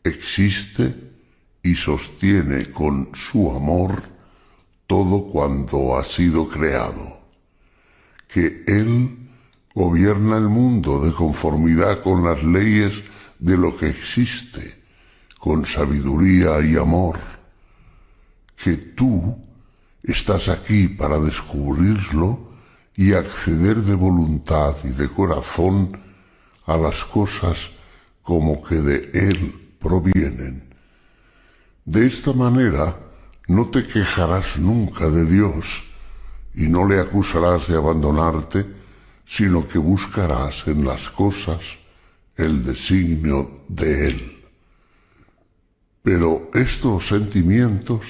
A: existe y sostiene con su amor todo cuanto ha sido creado, que Él gobierna el mundo de conformidad con las leyes de lo que existe, con sabiduría y amor, que tú estás aquí para descubrirlo y acceder de voluntad y de corazón a las cosas como que de Él provienen. De esta manera no te quejarás nunca de Dios y no le acusarás de abandonarte, sino que buscarás en las cosas el designio de Él. Pero estos sentimientos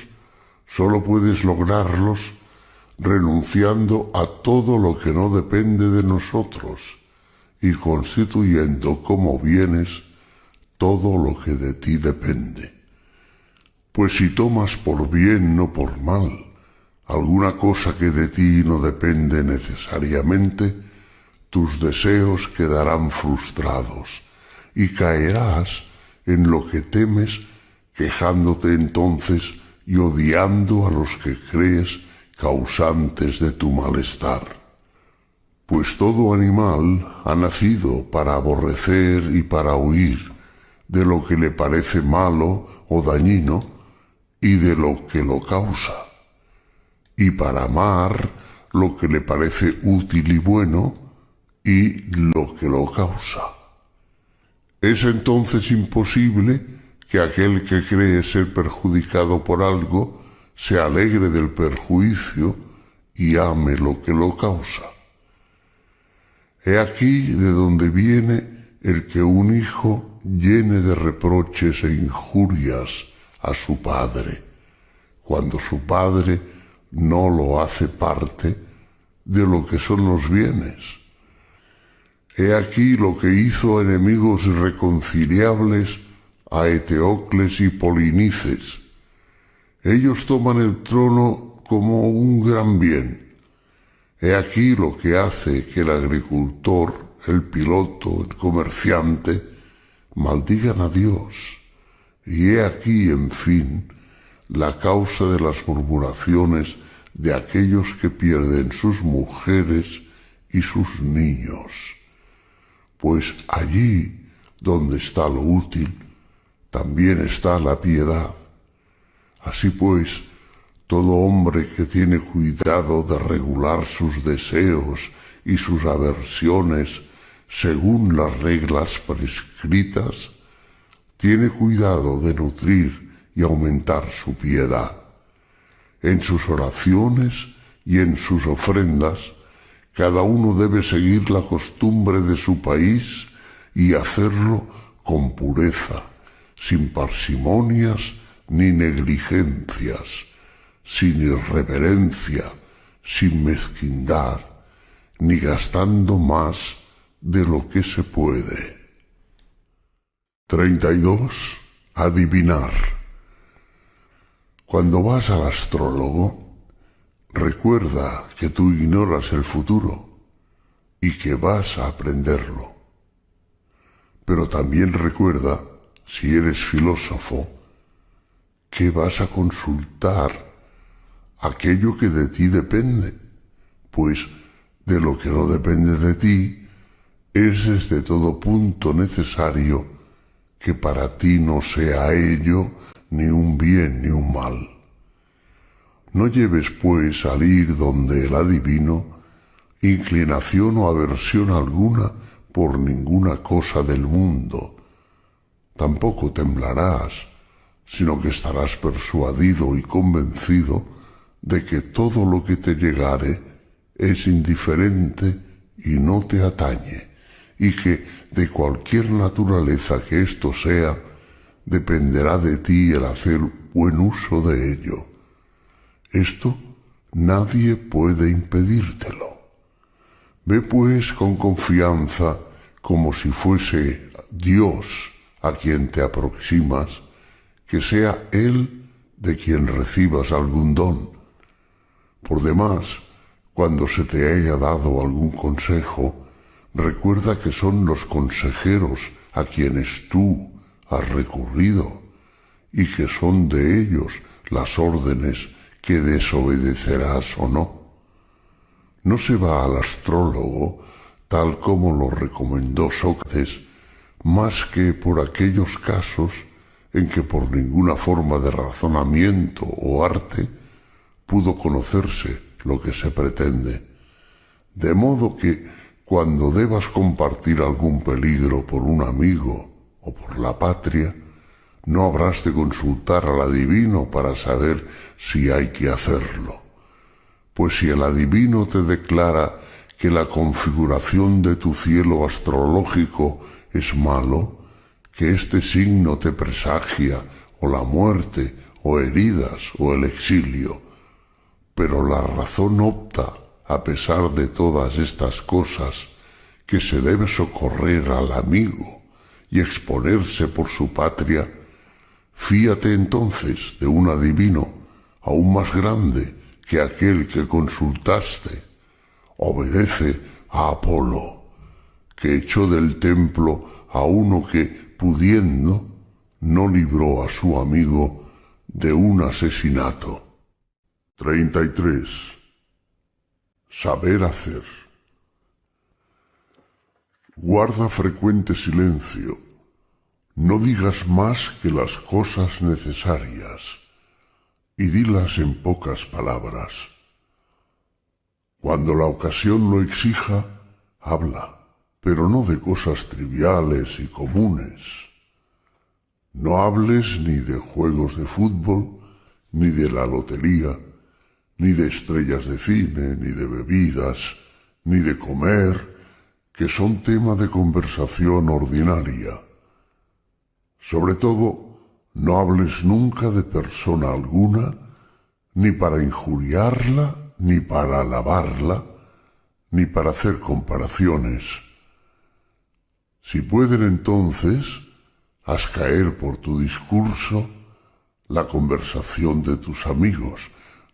A: solo puedes lograrlos renunciando a todo lo que no depende de nosotros y constituyendo como bienes todo lo que de ti depende. Pues si tomas por bien, no por mal, alguna cosa que de ti no depende necesariamente, tus deseos quedarán frustrados y caerás en lo que temes, quejándote entonces y odiando a los que crees causantes de tu malestar. Pues todo animal ha nacido para aborrecer y para huir de lo que le parece malo o dañino y de lo que lo causa, y para amar lo que le parece útil y bueno y lo que lo causa. Es entonces imposible que aquel que cree ser perjudicado por algo se alegre del perjuicio y ame lo que lo causa. He aquí de donde viene el que un hijo llene de reproches e injurias a su padre, cuando su padre no lo hace parte de lo que son los bienes. He aquí lo que hizo enemigos irreconciliables a Eteocles y Polinices. Ellos toman el trono como un gran bien. He aquí lo que hace que el agricultor, el piloto, el comerciante, maldigan a Dios. Y he aquí, en fin, la causa de las murmuraciones de aquellos que pierden sus mujeres y sus niños. Pues allí donde está lo útil, también está la piedad. Así pues, todo hombre que tiene cuidado de regular sus deseos y sus aversiones según las reglas prescritas, tiene cuidado de nutrir y aumentar su piedad. En sus oraciones y en sus ofrendas, cada uno debe seguir la costumbre de su país y hacerlo con pureza, sin parsimonias ni negligencias, sin irreverencia, sin mezquindad, ni gastando más de lo que se puede. 32. Adivinar. Cuando vas al astrólogo, recuerda que tú ignoras el futuro y que vas a aprenderlo. Pero también recuerda, si eres filósofo, que vas a consultar aquello que de ti depende, pues de lo que no depende de ti es desde todo punto necesario que para ti no sea ello ni un bien ni un mal. No lleves, pues, al ir donde el adivino inclinación o aversión alguna por ninguna cosa del mundo. Tampoco temblarás, sino que estarás persuadido y convencido de que todo lo que te llegare es indiferente y no te atañe, y que de cualquier naturaleza que esto sea, dependerá de ti el hacer buen uso de ello. Esto nadie puede impedírtelo. Ve pues con confianza, como si fuese Dios a quien te aproximas, que sea Él de quien recibas algún don. Por demás, cuando se te haya dado algún consejo, recuerda que son los consejeros a quienes tú has recurrido, y que son de ellos las órdenes que desobedecerás o no. No se va al astrólogo, tal como lo recomendó Sócrates, más que por aquellos casos en que por ninguna forma de razonamiento o arte pudo conocerse lo que se pretende. De modo que, cuando debas compartir algún peligro por un amigo o por la patria, no habrás de consultar al adivino para saber si hay que hacerlo. Pues si el adivino te declara que la configuración de tu cielo astrológico es malo, que este signo te presagia o la muerte, o heridas, o el exilio, pero la razón opta, a pesar de todas estas cosas, que se debe socorrer al amigo y exponerse por su patria, fíate entonces de un adivino aún más grande que aquel que consultaste. Obedece a Apolo, que echó del templo a uno que, pudiendo, no libró a su amigo de un asesinato. 33. Saber hacer. Guarda frecuente silencio. No digas más que las cosas necesarias, y dilas en pocas palabras. Cuando la ocasión lo exija, habla, pero no de cosas triviales y comunes. No hables ni de juegos de fútbol, ni de la lotería, ni de estrellas de cine, ni de bebidas, ni de comer, que son tema de conversación ordinaria. Sobre todo, no hables nunca de persona alguna, ni para injuriarla, ni para alabarla, ni para hacer comparaciones. Si pueden entonces, haz caer por tu discurso la conversación de tus amigos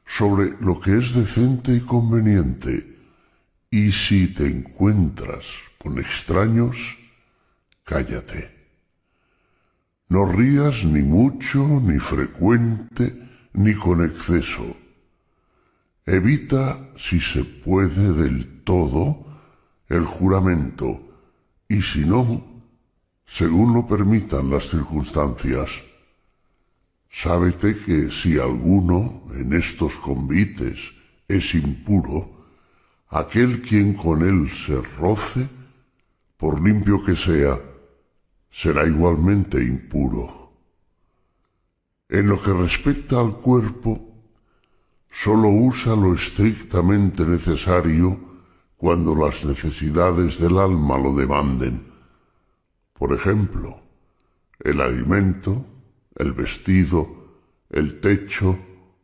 A: sobre lo que es decente y conveniente, y si te encuentras con extraños, cállate. No rías ni mucho, ni frecuente, ni con exceso. Evita, si se puede del todo, el juramento, y si no, según lo permitan las circunstancias. Sábete que si alguno en estos convites es impuro, aquel quien con él se roce, por limpio que sea, será igualmente impuro. En lo que respecta al cuerpo, sólo usa lo estrictamente necesario cuando las necesidades del alma lo demanden. Por ejemplo, el alimento, el vestido, el techo,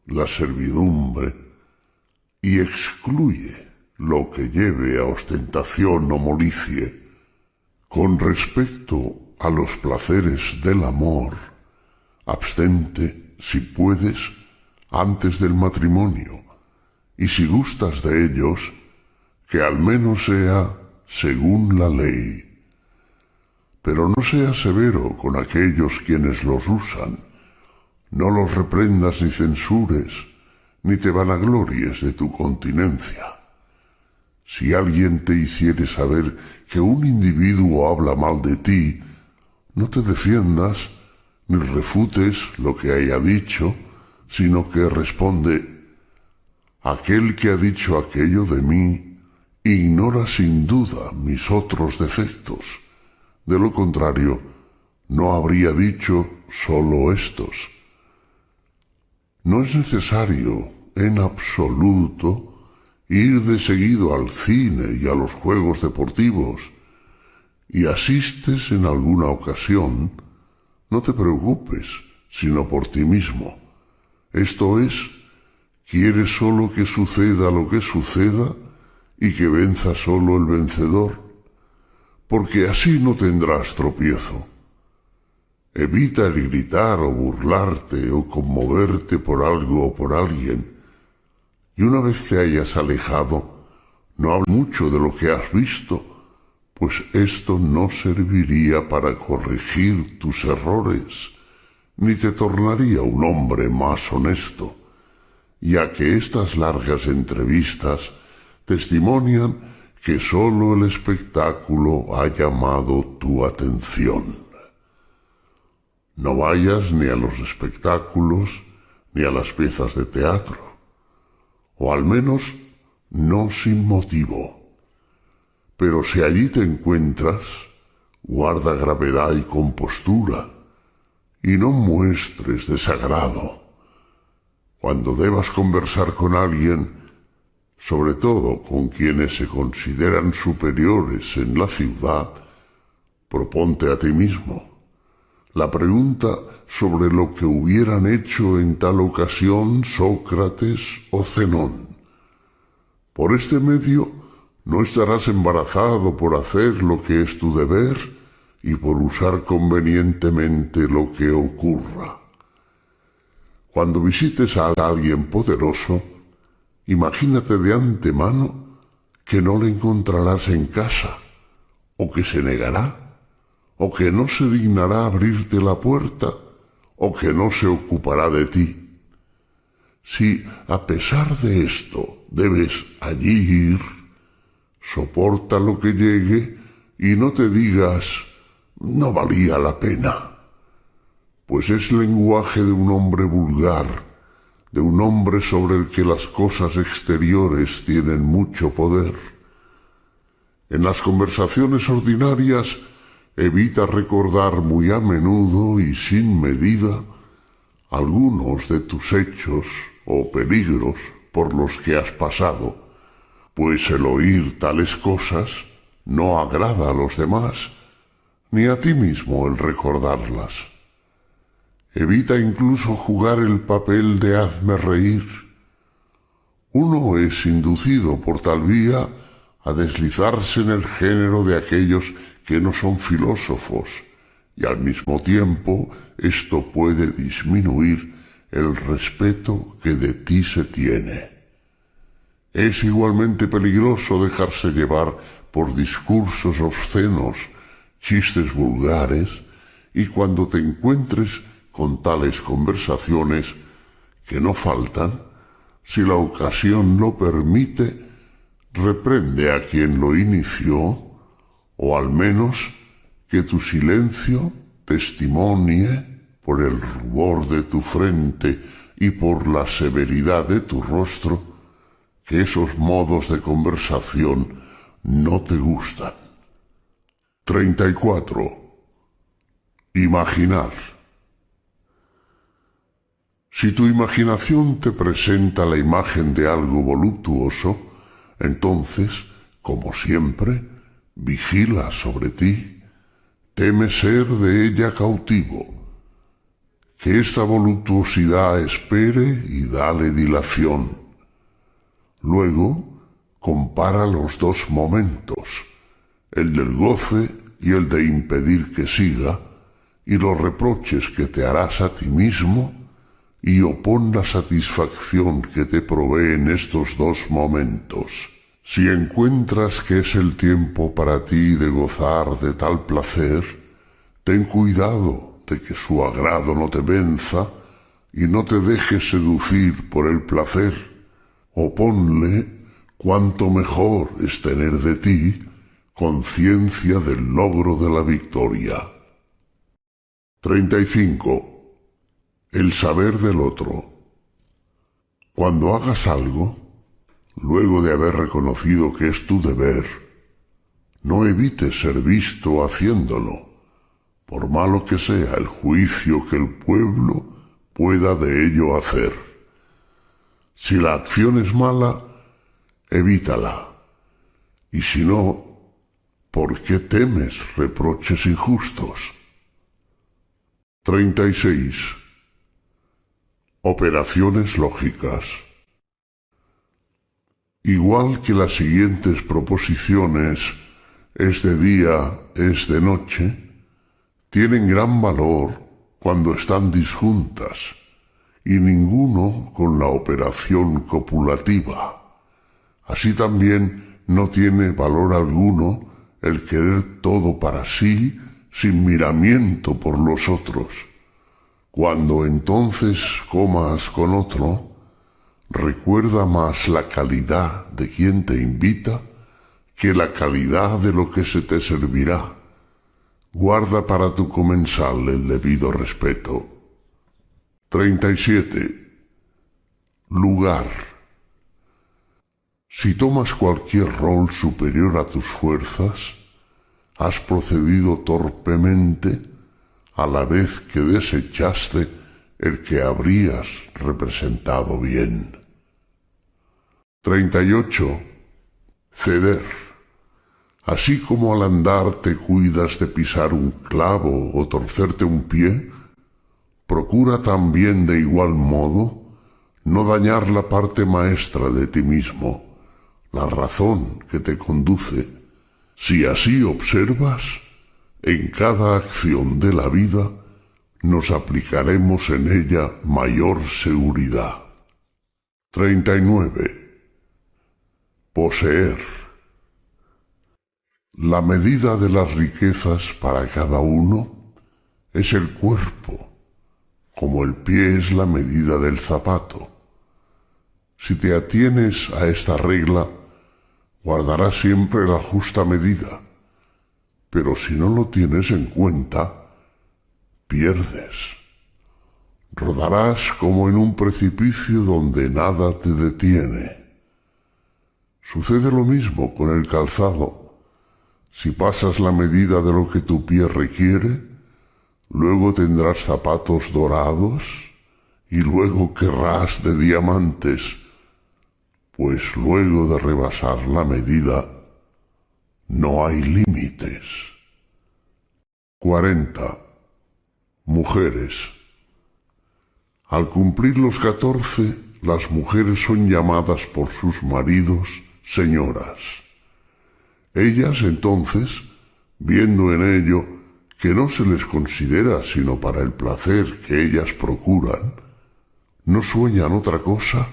A: la servidumbre, y excluye lo que lleve a ostentación o molicie. Con respecto a los placeres del amor, abstente, si puedes, antes del matrimonio, y si gustas de ellos, que al menos sea según la ley. Pero no seas severo con aquellos quienes los usan, no los reprendas ni censures, ni te vanaglories de tu continencia. Si alguien te hiciere saber que un individuo habla mal de ti, no te defiendas ni refutes lo que haya dicho, sino que responde: aquel que ha dicho aquello de mí ignora sin duda mis otros defectos. De lo contrario, no habría dicho sólo estos. No es necesario, en absoluto, ir de seguido al cine y a los juegos deportivos, y asistes en alguna ocasión, no te preocupes, sino por ti mismo. Esto es, quieres solo que suceda lo que suceda y que venza solo el vencedor, porque así no tendrás tropiezo. Evita el gritar o burlarte o conmoverte por algo o por alguien, y una vez te hayas alejado, no hables mucho de lo que has visto, pues esto no serviría para corregir tus errores, ni te tornaría un hombre más honesto, ya que estas largas entrevistas testimonian que sólo el espectáculo ha llamado tu atención. No vayas ni a los espectáculos ni a las piezas de teatro, o al menos no sin motivo. Pero si allí te encuentras, guarda gravedad y compostura, y no muestres desagrado. Cuando debas conversar con alguien, sobre todo con quienes se consideran superiores en la ciudad, proponte a ti mismo la pregunta sobre lo que hubieran hecho en tal ocasión Sócrates o Zenón. Por este medio no estarás embarazado por hacer lo que es tu deber y por usar convenientemente lo que ocurra. Cuando visites a alguien poderoso, imagínate de antemano que no le encontrarás en casa, o que se negará, o que no se dignará abrirte la puerta, o que no se ocupará de ti. Si, a pesar de esto, debes allí ir, soporta lo que llegue y no te digas: no valía la pena, pues es lenguaje de un hombre vulgar, de un hombre sobre el que las cosas exteriores tienen mucho poder. En las conversaciones ordinarias, evita recordar muy a menudo y sin medida algunos de tus hechos o peligros por los que has pasado, pues el oír tales cosas no agrada a los demás, ni a ti mismo el recordarlas. Evita incluso jugar el papel de hazme reír. Uno es inducido por tal vía a deslizarse en el género de aquellos que no son filósofos, y al mismo tiempo esto puede disminuir el respeto que de ti se tiene. Es igualmente peligroso dejarse llevar por discursos obscenos, chistes vulgares, y cuando te encuentres con tales conversaciones, que no faltan, si la ocasión lo permite, reprende a quien lo inició, o al menos que tu silencio testimonie por el rubor de tu frente y por la severidad de tu rostro que esos modos de conversación no te gustan. 34. Imaginar. Si tu imaginación te presenta la imagen de algo voluptuoso, entonces, como siempre, vigila sobre ti, teme ser de ella cautivo. Que esta voluptuosidad espere y dale dilación. Luego, compara los dos momentos, el del goce y el de impedir que siga, y los reproches que te harás a ti mismo, y opón la satisfacción que te proveen estos dos momentos. Si encuentras que es el tiempo para ti de gozar de tal placer, ten cuidado de que su agrado no te venza y no te dejes seducir por el placer. Oponle cuánto mejor es tener de ti conciencia del logro de la victoria. 35. El saber del otro. Cuando hagas algo, luego de haber reconocido que es tu deber, no evites ser visto haciéndolo, por malo que sea el juicio que el pueblo pueda de ello hacer. Si la acción es mala, evítala, y si no, ¿por qué temes reproches injustos? 36. Operaciones lógicas. Igual que las siguientes proposiciones, es de día, es de noche, tienen gran valor cuando están disjuntas, y ninguno con la operación copulativa. Así también no tiene valor alguno el querer todo para sí sin miramiento por los otros. Cuando entonces comas con otro, recuerda más la calidad de quien te invita que la calidad de lo que se te servirá. Guarda para tu comensal el debido respeto. 37. Lugar. Si tomas cualquier rol superior a tus fuerzas, has procedido torpemente a la vez que desechaste el que habrías representado bien. 38. Ceder. Así como al andar te cuidas de pisar un clavo o torcerte un pie, procura también de igual modo no dañar la parte maestra de ti mismo, la razón que te conduce. Si así observas, en cada acción de la vida nos aplicaremos en ella mayor seguridad. 39. Poseer. La medida de las riquezas para cada uno es el cuerpo, como el pie es la medida del zapato. Si te atienes a esta regla, guardarás siempre la justa medida, pero si no lo tienes en cuenta, pierdes. Rodarás como en un precipicio donde nada te detiene. Sucede lo mismo con el calzado. Si pasas la medida de lo que tu pie requiere, luego tendrás zapatos dorados y luego querrás de diamantes, pues luego de rebasar la medida no hay límites. 40. Mujeres. Al cumplir los 14, las mujeres son llamadas por sus maridos señoras. Ellas entonces, viendo en ello que no se les considera sino para el placer que ellas procuran, no sueñan otra cosa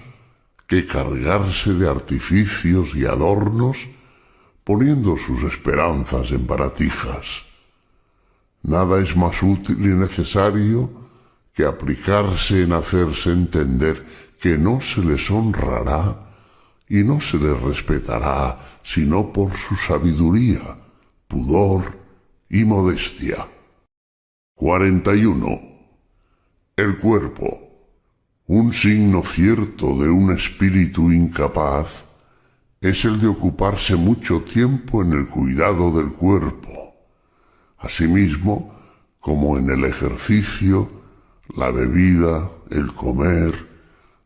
A: que cargarse de artificios y adornos, poniendo sus esperanzas en baratijas. Nada es más útil y necesario que aplicarse en hacerse entender que no se les honrará y no se les respetará sino por su sabiduría, pudor y modestia. 41. El cuerpo. Un signo cierto de un espíritu incapaz es el de ocuparse mucho tiempo en el cuidado del cuerpo, asimismo como en el ejercicio, la bebida, el comer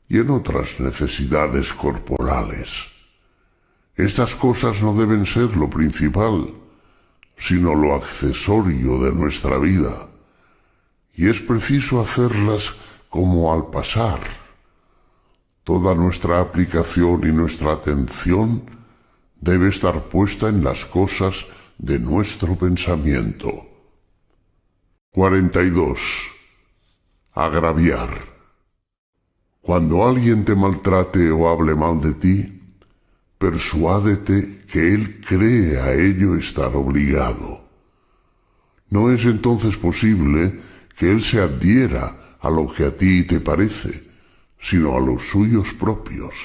A: y en otras necesidades corporales. Estas cosas no deben ser lo principal, sino lo accesorio de nuestra vida, y es preciso hacerlas como al pasar. Toda nuestra aplicación y nuestra atención debe estar puesta en las cosas de nuestro pensamiento. 42. Agraviar. Cuando alguien te maltrate o hable mal de ti, persuádete que él cree a ello estar obligado. No es entonces posible que él se adhiera a lo que a ti te parece, sino a los suyos propios,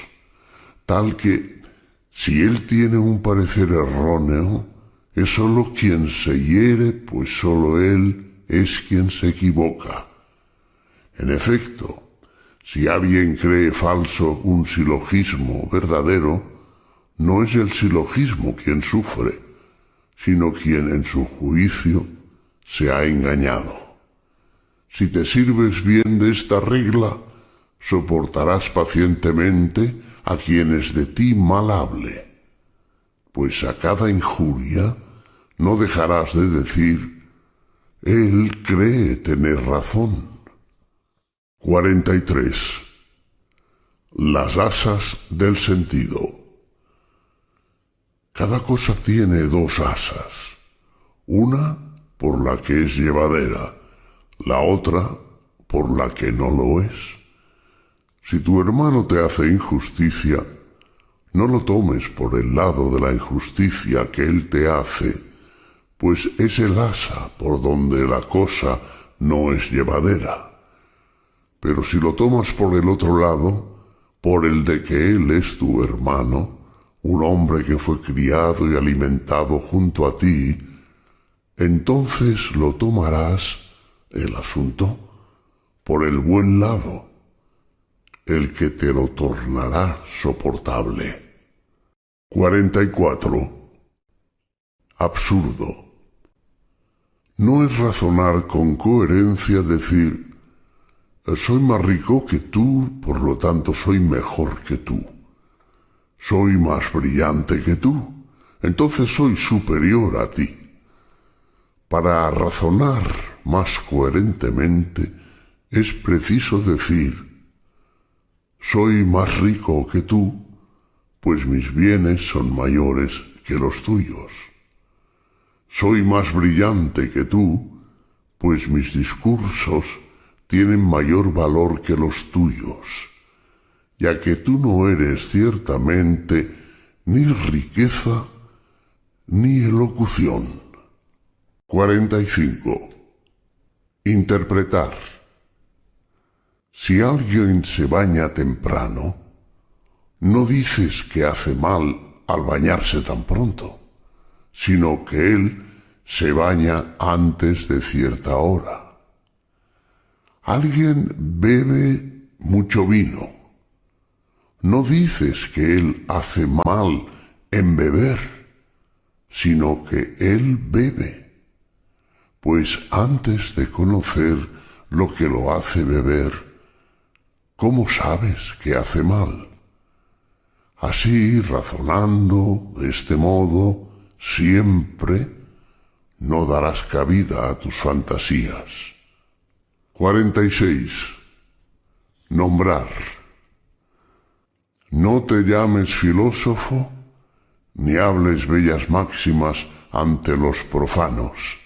A: tal que, si él tiene un parecer erróneo, es sólo quien se hiere, pues sólo él es quien se equivoca. En efecto, si alguien cree falso un silogismo verdadero, no es el silogismo quien sufre, sino quien en su juicio se ha engañado. Si te sirves bien de esta regla, soportarás pacientemente a quienes de ti mal hable, pues a cada injuria no dejarás de decir: él cree tener razón. 43. Las asas del sentido. Cada cosa tiene dos asas, una por la que es llevadera, la otra por la que no lo es. Si tu hermano te hace injusticia, no lo tomes por el lado de la injusticia que él te hace, pues es el asa por donde la cosa no es llevadera. Pero si lo tomas por el otro lado, por el de que él es tu hermano, un hombre que fue criado y alimentado junto a ti, entonces lo tomarás, el asunto, por el buen lado, el que te lo tornará soportable. 44. Absurdo. No es razonar con coherencia decir: soy más rico que tú, por lo tanto soy mejor que tú. Soy más brillante que tú, entonces soy superior a ti. Para razonar más coherentemente es preciso decir: soy más rico que tú, pues mis bienes son mayores que los tuyos. Soy más brillante que tú, pues mis discursos tienen mayor valor que los tuyos, ya que tú no eres ciertamente ni riqueza ni elocución. 45. Interpretar. Si alguien se baña temprano, no dices que hace mal al bañarse tan pronto, sino que él se baña antes de cierta hora. Alguien bebe mucho vino. No dices que él hace mal en beber, sino que él bebe, pues antes de conocer lo que lo hace beber, ¿cómo sabes que hace mal? Así, razonando de este modo, siempre no darás cabida a tus fantasías. 46. Nombrar. No te llames filósofo, ni hables bellas máximas ante los profanos,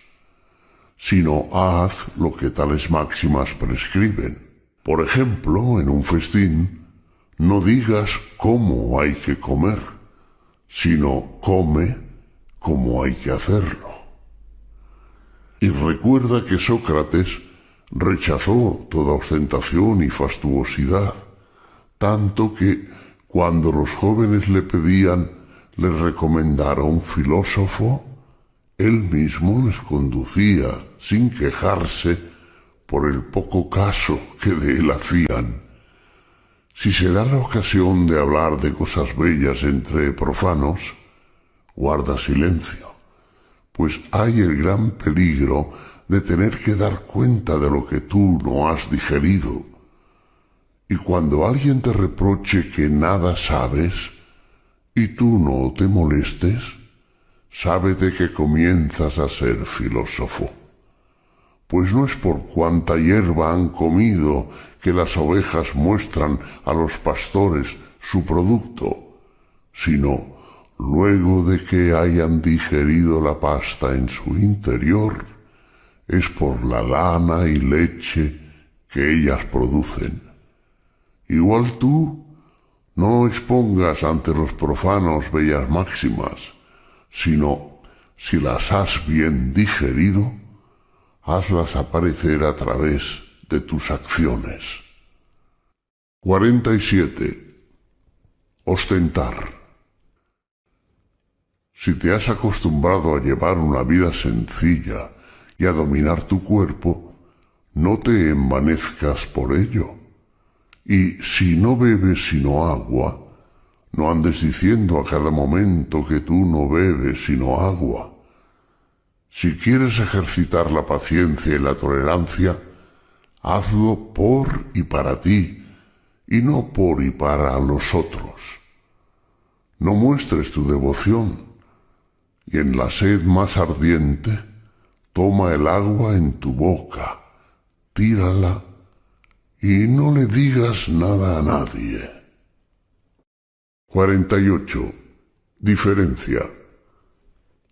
A: sino haz lo que tales máximas prescriben. Por ejemplo, en un festín, no digas cómo hay que comer, sino come como hay que hacerlo. Y recuerda que Sócrates rechazó toda ostentación y fastuosidad, tanto que cuando los jóvenes le pedían les recomendara un filósofo, él mismo les conducía sin quejarse por el poco caso que de él hacían. Si se da la ocasión de hablar de cosas bellas entre profanos, guarda silencio, pues hay el gran peligro de tener que dar cuenta de lo que tú no has digerido. Y cuando alguien te reproche que nada sabes, y tú no te molestes, sábete que comienzas a ser filósofo. Pues no es por cuánta hierba han comido que las ovejas muestran a los pastores su producto, sino luego de que hayan digerido la pasta en su interior, es por la lana y leche que ellas producen. Igual tú no expongas ante los profanos bellas máximas, sino, si las has bien digerido, hazlas aparecer a través de tus acciones. 47. Ostentar. Si te has acostumbrado a llevar una vida sencilla y a dominar tu cuerpo, no te envanezcas por ello. Y si no bebes sino agua, no andes diciendo a cada momento que tú no bebes sino agua. Si quieres ejercitar la paciencia y la tolerancia, hazlo por y para ti, y no por y para los otros. No muestres tu devoción, y en la sed más ardiente, toma el agua en tu boca, tírala, y no le digas nada a nadie. 48. Diferencia.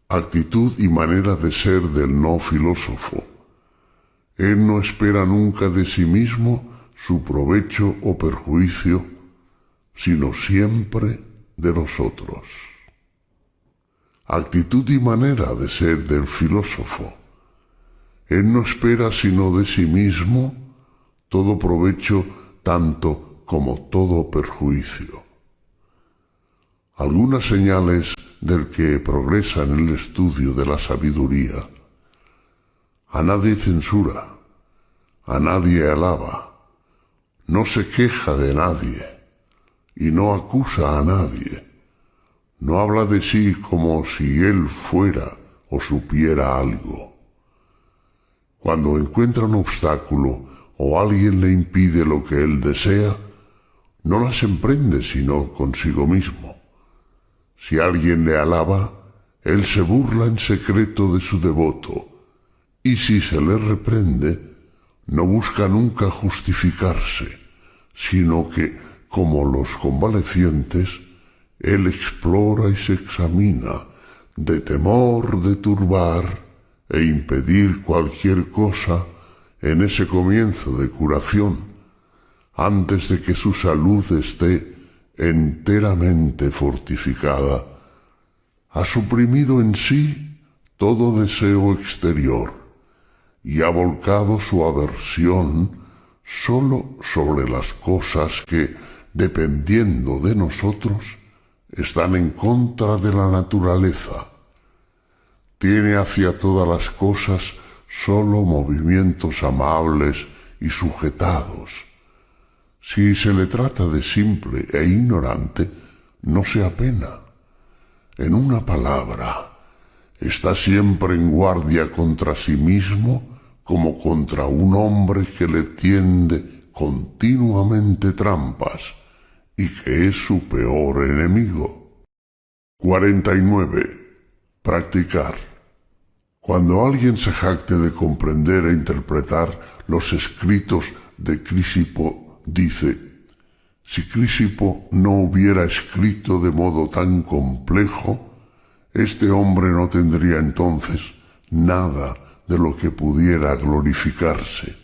A: Actitud y manera de ser del no filósofo. Él no espera nunca de sí mismo su provecho o perjuicio, sino siempre de los otros. Actitud y manera de ser del filósofo. Él no espera sino de sí mismo todo provecho tanto como todo perjuicio. Algunas señales del que progresa en el estudio de la sabiduría. A nadie censura, a nadie alaba, no se queja de nadie y no acusa a nadie, no habla de sí como si él fuera o supiera algo. Cuando encuentra un obstáculo o alguien le impide lo que él desea, no las emprende sino consigo mismo. Si alguien le alaba, él se burla en secreto de su devoto, y si se le reprende, no busca nunca justificarse, sino que, como los convalecientes, él explora y se examina, de temor de turbar e impedir cualquier cosa en ese comienzo de curación, antes de que su salud esté enteramente fortificada. Ha suprimido en sí todo deseo exterior y ha volcado su aversión sólo sobre las cosas que, dependiendo de nosotros, están en contra de la naturaleza. Tiene hacia todas las cosas sólo movimientos amables y sujetados. Si se le trata de simple e ignorante, no se apena. En una palabra, está siempre en guardia contra sí mismo como contra un hombre que le tiende continuamente trampas y que es su peor enemigo. 49. Practicar. Cuando alguien se jacte de comprender e interpretar los escritos de Crisipo, dice: si Crisipo no hubiera escrito de modo tan complejo, este hombre no tendría entonces nada de lo que pudiera glorificarse.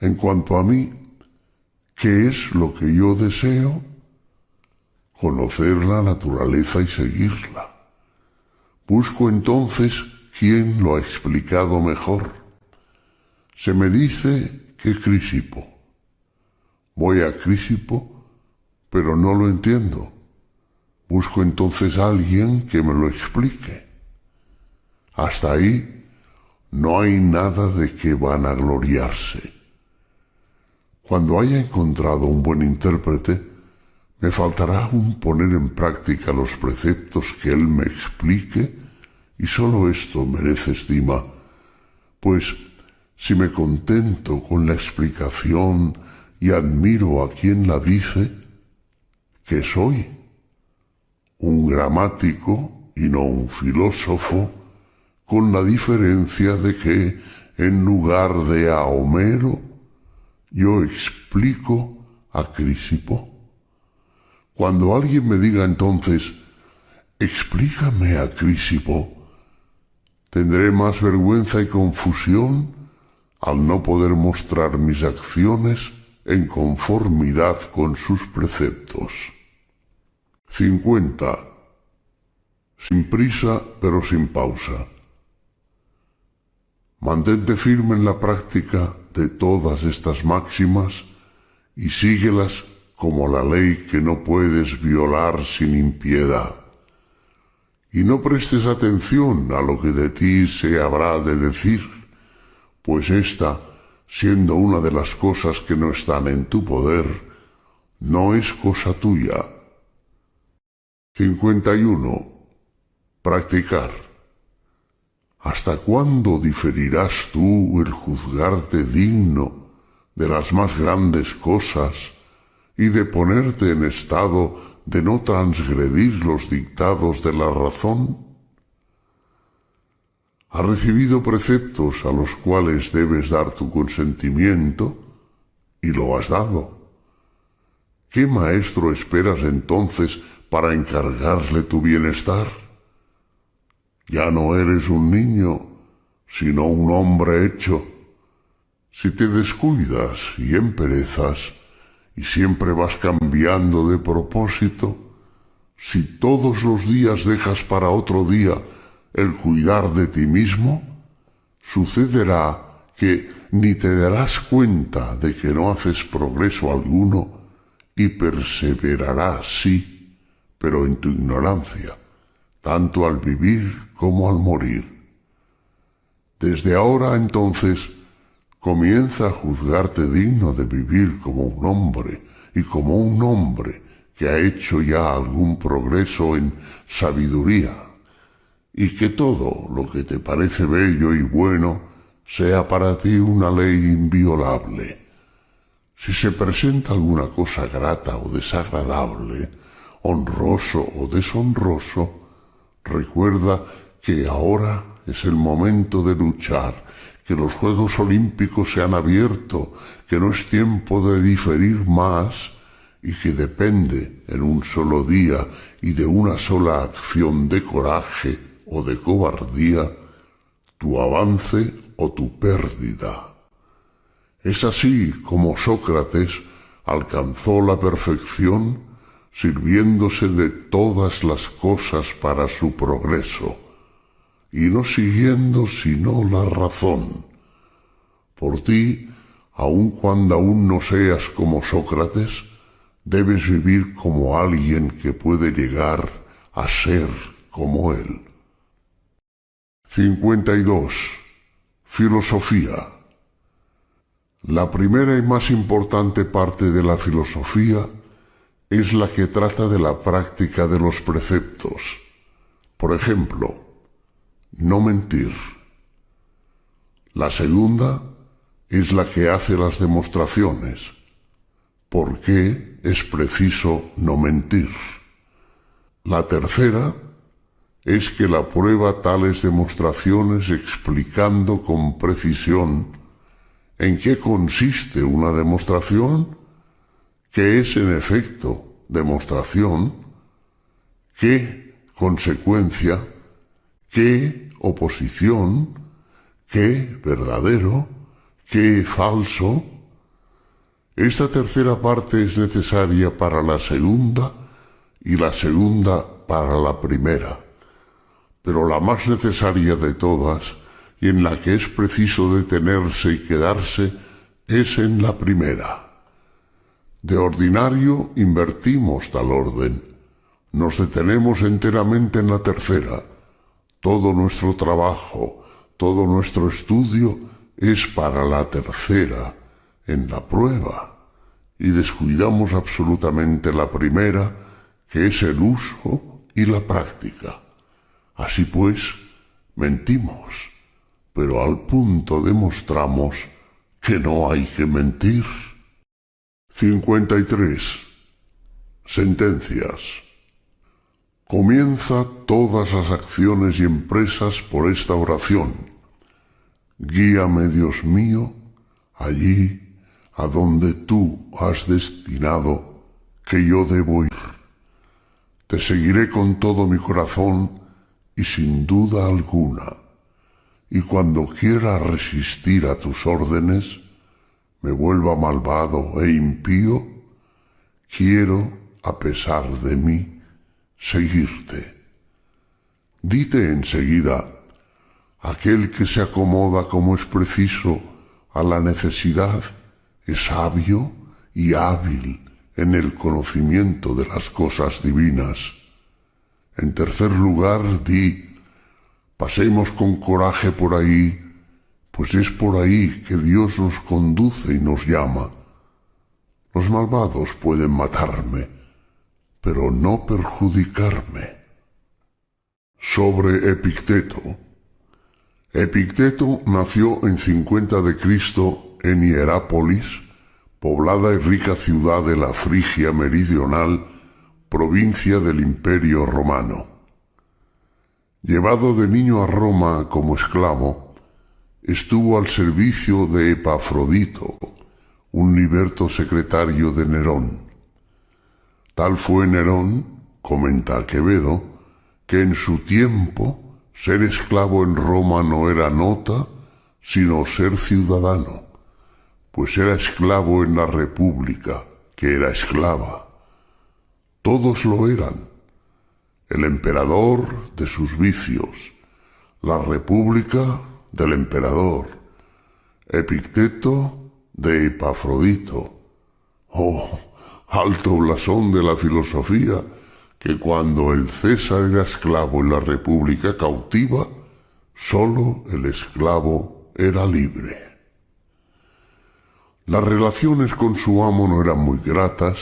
A: En cuanto a mí, ¿qué es lo que yo deseo? Conocer la naturaleza y seguirla. Busco entonces quién lo ha explicado mejor. Se me dice que Crisipo. Voy a Crisipo, pero no lo entiendo. Busco entonces a alguien que me lo explique. Hasta ahí no hay nada de que vanagloriarse. Cuando haya encontrado un buen intérprete, me faltará aún poner en práctica los preceptos que él me explique, y sólo esto merece estima, pues si me contento con la explicación y admiro a quien la dice, ¿qué soy? Un gramático y no un filósofo, con la diferencia de que, en lugar de a Homero, yo explico a Crisipo. Cuando alguien me diga entonces, explícame a Crisipo, tendré más vergüenza y confusión al no poder mostrar mis acciones en conformidad con sus preceptos. 50. Sin prisa, pero sin pausa. Mantente firme en la práctica de todas estas máximas y síguelas como la ley que no puedes violar sin impiedad. Y no prestes atención a lo que de ti se habrá de decir, pues esta, siendo una de las cosas que no están en tu poder, no es cosa tuya. 51. Practicar. ¿Hasta cuándo diferirás tú el juzgarte digno de las más grandes cosas y de ponerte en estado de no transgredir los dictados de la razón? Has recibido preceptos a los cuales debes dar tu consentimiento y lo has dado. ¿Qué maestro esperas entonces para encargarle tu bienestar? Ya no eres un niño, sino un hombre hecho. Si te descuidas y emperezas, y siempre vas cambiando de propósito, si todos los días dejas para otro día el cuidar de ti mismo, sucederá que ni te darás cuenta de que no haces progreso alguno y perseverarás, sí, pero en tu ignorancia, tanto al vivir como al morir. Desde ahora, entonces, comienza a juzgarte digno de vivir como un hombre y como un hombre que ha hecho ya algún progreso en sabiduría, y que todo lo que te parece bello y bueno sea para ti una ley inviolable. Si se presenta alguna cosa grata o desagradable, honroso o deshonroso, recuerda que ahora es el momento de luchar, que los Juegos Olímpicos se han abierto, que no es tiempo de diferir más y que depende en un solo día y de una sola acción de coraje o de cobardía tu avance o tu pérdida. Es así como Sócrates alcanzó la perfección sirviéndose de todas las cosas para su progreso y no siguiendo sino la razón. Por ti, aun cuando aún no seas como Sócrates, debes vivir como alguien que puede llegar a ser como él. 52. Filosofía. La primera y más importante parte de la filosofía es la que trata de la práctica de los preceptos. Por ejemplo, no mentir. La segunda es la que hace las demostraciones. ¿Por qué es preciso no mentir? La tercera es que la prueba tales demostraciones explicando con precisión en qué consiste una demostración, qué es en efecto demostración, qué consecuencia, qué oposición, qué verdadero, qué falso. Esta tercera parte es necesaria para la segunda y la segunda para la primera, pero la más necesaria de todas y en la que es preciso detenerse y quedarse es en la primera. De ordinario invertimos tal orden, nos detenemos enteramente en la tercera. Todo nuestro trabajo, todo nuestro estudio es para la tercera, en la prueba, y descuidamos absolutamente la primera, que es el uso y la práctica. Así pues, mentimos, pero al punto demostramos que no hay que mentir. 53. Sentencias. Comienza todas las acciones y empresas por esta oración. Guíame, Dios mío, allí a donde tú has destinado que yo debo ir. Te seguiré con todo mi corazón y sin duda alguna, y cuando quiera resistir a tus órdenes, me vuelva malvado e impío, quiero, a pesar de mí, seguirte. Dite enseguida, aquel que se acomoda como es preciso a la necesidad es sabio y hábil en el conocimiento de las cosas divinas. En tercer lugar, di, pasemos con coraje por ahí, pues es por ahí que Dios nos conduce y nos llama. Los malvados pueden matarme, pero no perjudicarme. Sobre Epicteto. Epicteto nació en 50 de Cristo en Hierápolis, poblada y rica ciudad de la Frigia meridional, provincia del Imperio Romano. Llevado de niño a Roma como esclavo, estuvo al servicio de Epafrodito, un liberto secretario de Nerón. Tal fue Nerón, comenta Quevedo, que en su tiempo ser esclavo en Roma no era nota, sino ser ciudadano, pues era esclavo en la República, que era esclava. Todos lo eran. El emperador de sus vicios, la República del emperador, Epicteto de Epafrodito. Oh, alto blasón de la filosofía, que cuando el César era esclavo en la República cautiva, sólo el esclavo era libre. Las relaciones con su amo no eran muy gratas,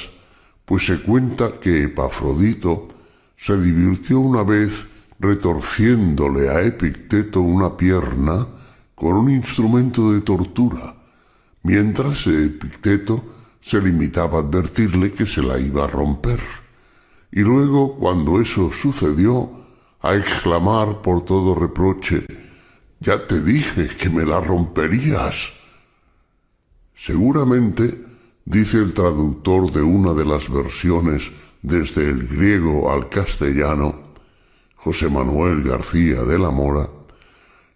A: pues se cuenta que Epafrodito se divirtió una vez retorciéndole a Epicteto una pierna con un instrumento de tortura, mientras Epicteto se limitaba a advertirle que se la iba a romper. Y luego, cuando eso sucedió, a exclamar por todo reproche, «Ya te dije que me la romperías». Seguramente, dice el traductor de una de las versiones desde el griego al castellano, José Manuel García de la Mora,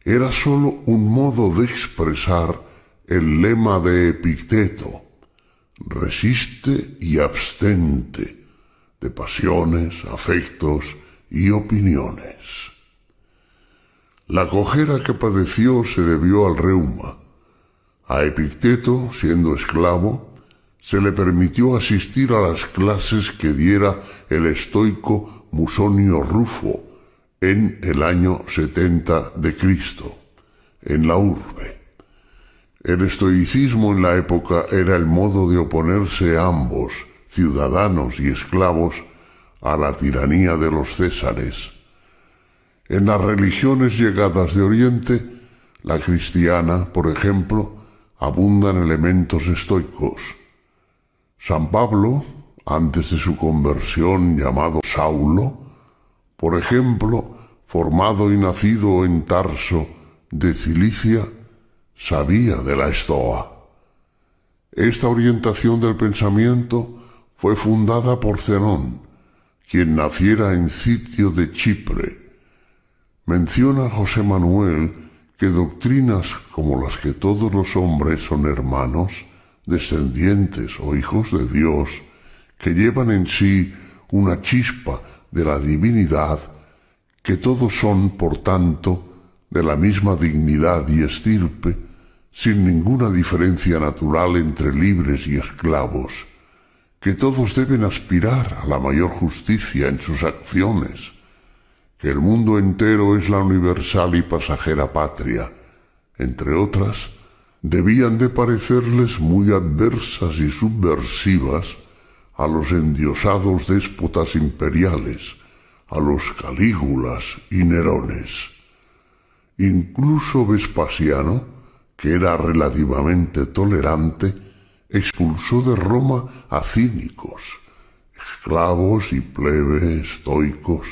A: era sólo un modo de expresar el lema de Epicteto, resiste y abstente, de pasiones, afectos y opiniones. La cojera que padeció se debió al reuma. A Epicteto, siendo esclavo, se le permitió asistir a las clases que diera el estoico Musonio Rufo en el año 70 de Cristo, en la urbe. El estoicismo en la época era el modo de oponerse a ambos, ciudadanos y esclavos, a la tiranía de los césares. En las religiones llegadas de Oriente, la cristiana, por ejemplo, abundan elementos estoicos. San Pablo, antes de su conversión llamado Saulo, por ejemplo, formado y nacido en Tarso de Cilicia, sabía de la Estoa. Esta orientación del pensamiento fue fundada por Zenón, quien naciera en Sitio de Chipre. Menciona José Manuel que doctrinas como las que todos los hombres son hermanos, descendientes o hijos de Dios, que llevan en sí una chispa de la divinidad, que todos son, por tanto, de la misma dignidad y estirpe, sin ninguna diferencia natural entre libres y esclavos, que todos deben aspirar a la mayor justicia en sus acciones, que el mundo entero es la universal y pasajera patria, entre otras, debían de parecerles muy adversas y subversivas a los endiosados déspotas imperiales, a los Calígulas y Nerones. Incluso Vespasiano, que era relativamente tolerante, expulsó de Roma a cínicos, esclavos y plebe estoicos,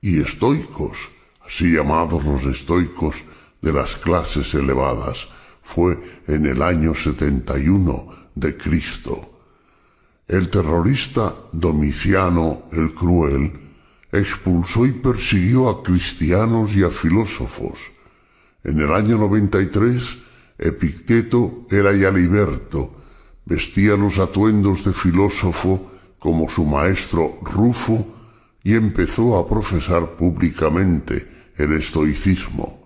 A: y estoicos, así llamados los estoicos de las clases elevadas, fue en el año 71 de Cristo. El terrorista Domiciano el Cruel expulsó y persiguió a cristianos y a filósofos. En el año 93 Epicteto era ya liberto, vestía los atuendos de filósofo como su maestro Rufo y empezó a profesar públicamente el estoicismo.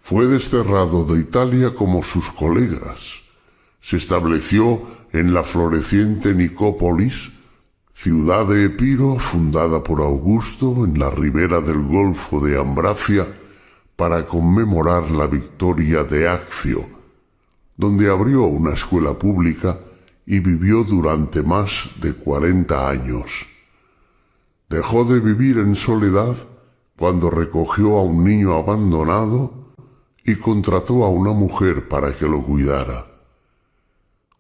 A: Fue desterrado de Italia como sus colegas. Se estableció en la floreciente Nicópolis, ciudad de Epiro fundada por Augusto en la ribera del Golfo de Ambracia para conmemorar la victoria de Accio, donde abrió una escuela pública y vivió durante más de 40 años. Dejó de vivir en soledad cuando recogió a un niño abandonado y contrató a una mujer para que lo cuidara.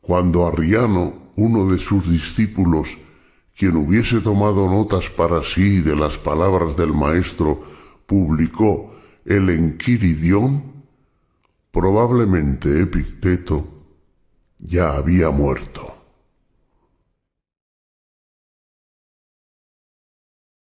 A: Cuando Arriano, uno de sus discípulos, quien hubiese tomado notas para sí de las palabras del maestro, publicó el Enquiridión, probablemente Epicteto ya había muerto.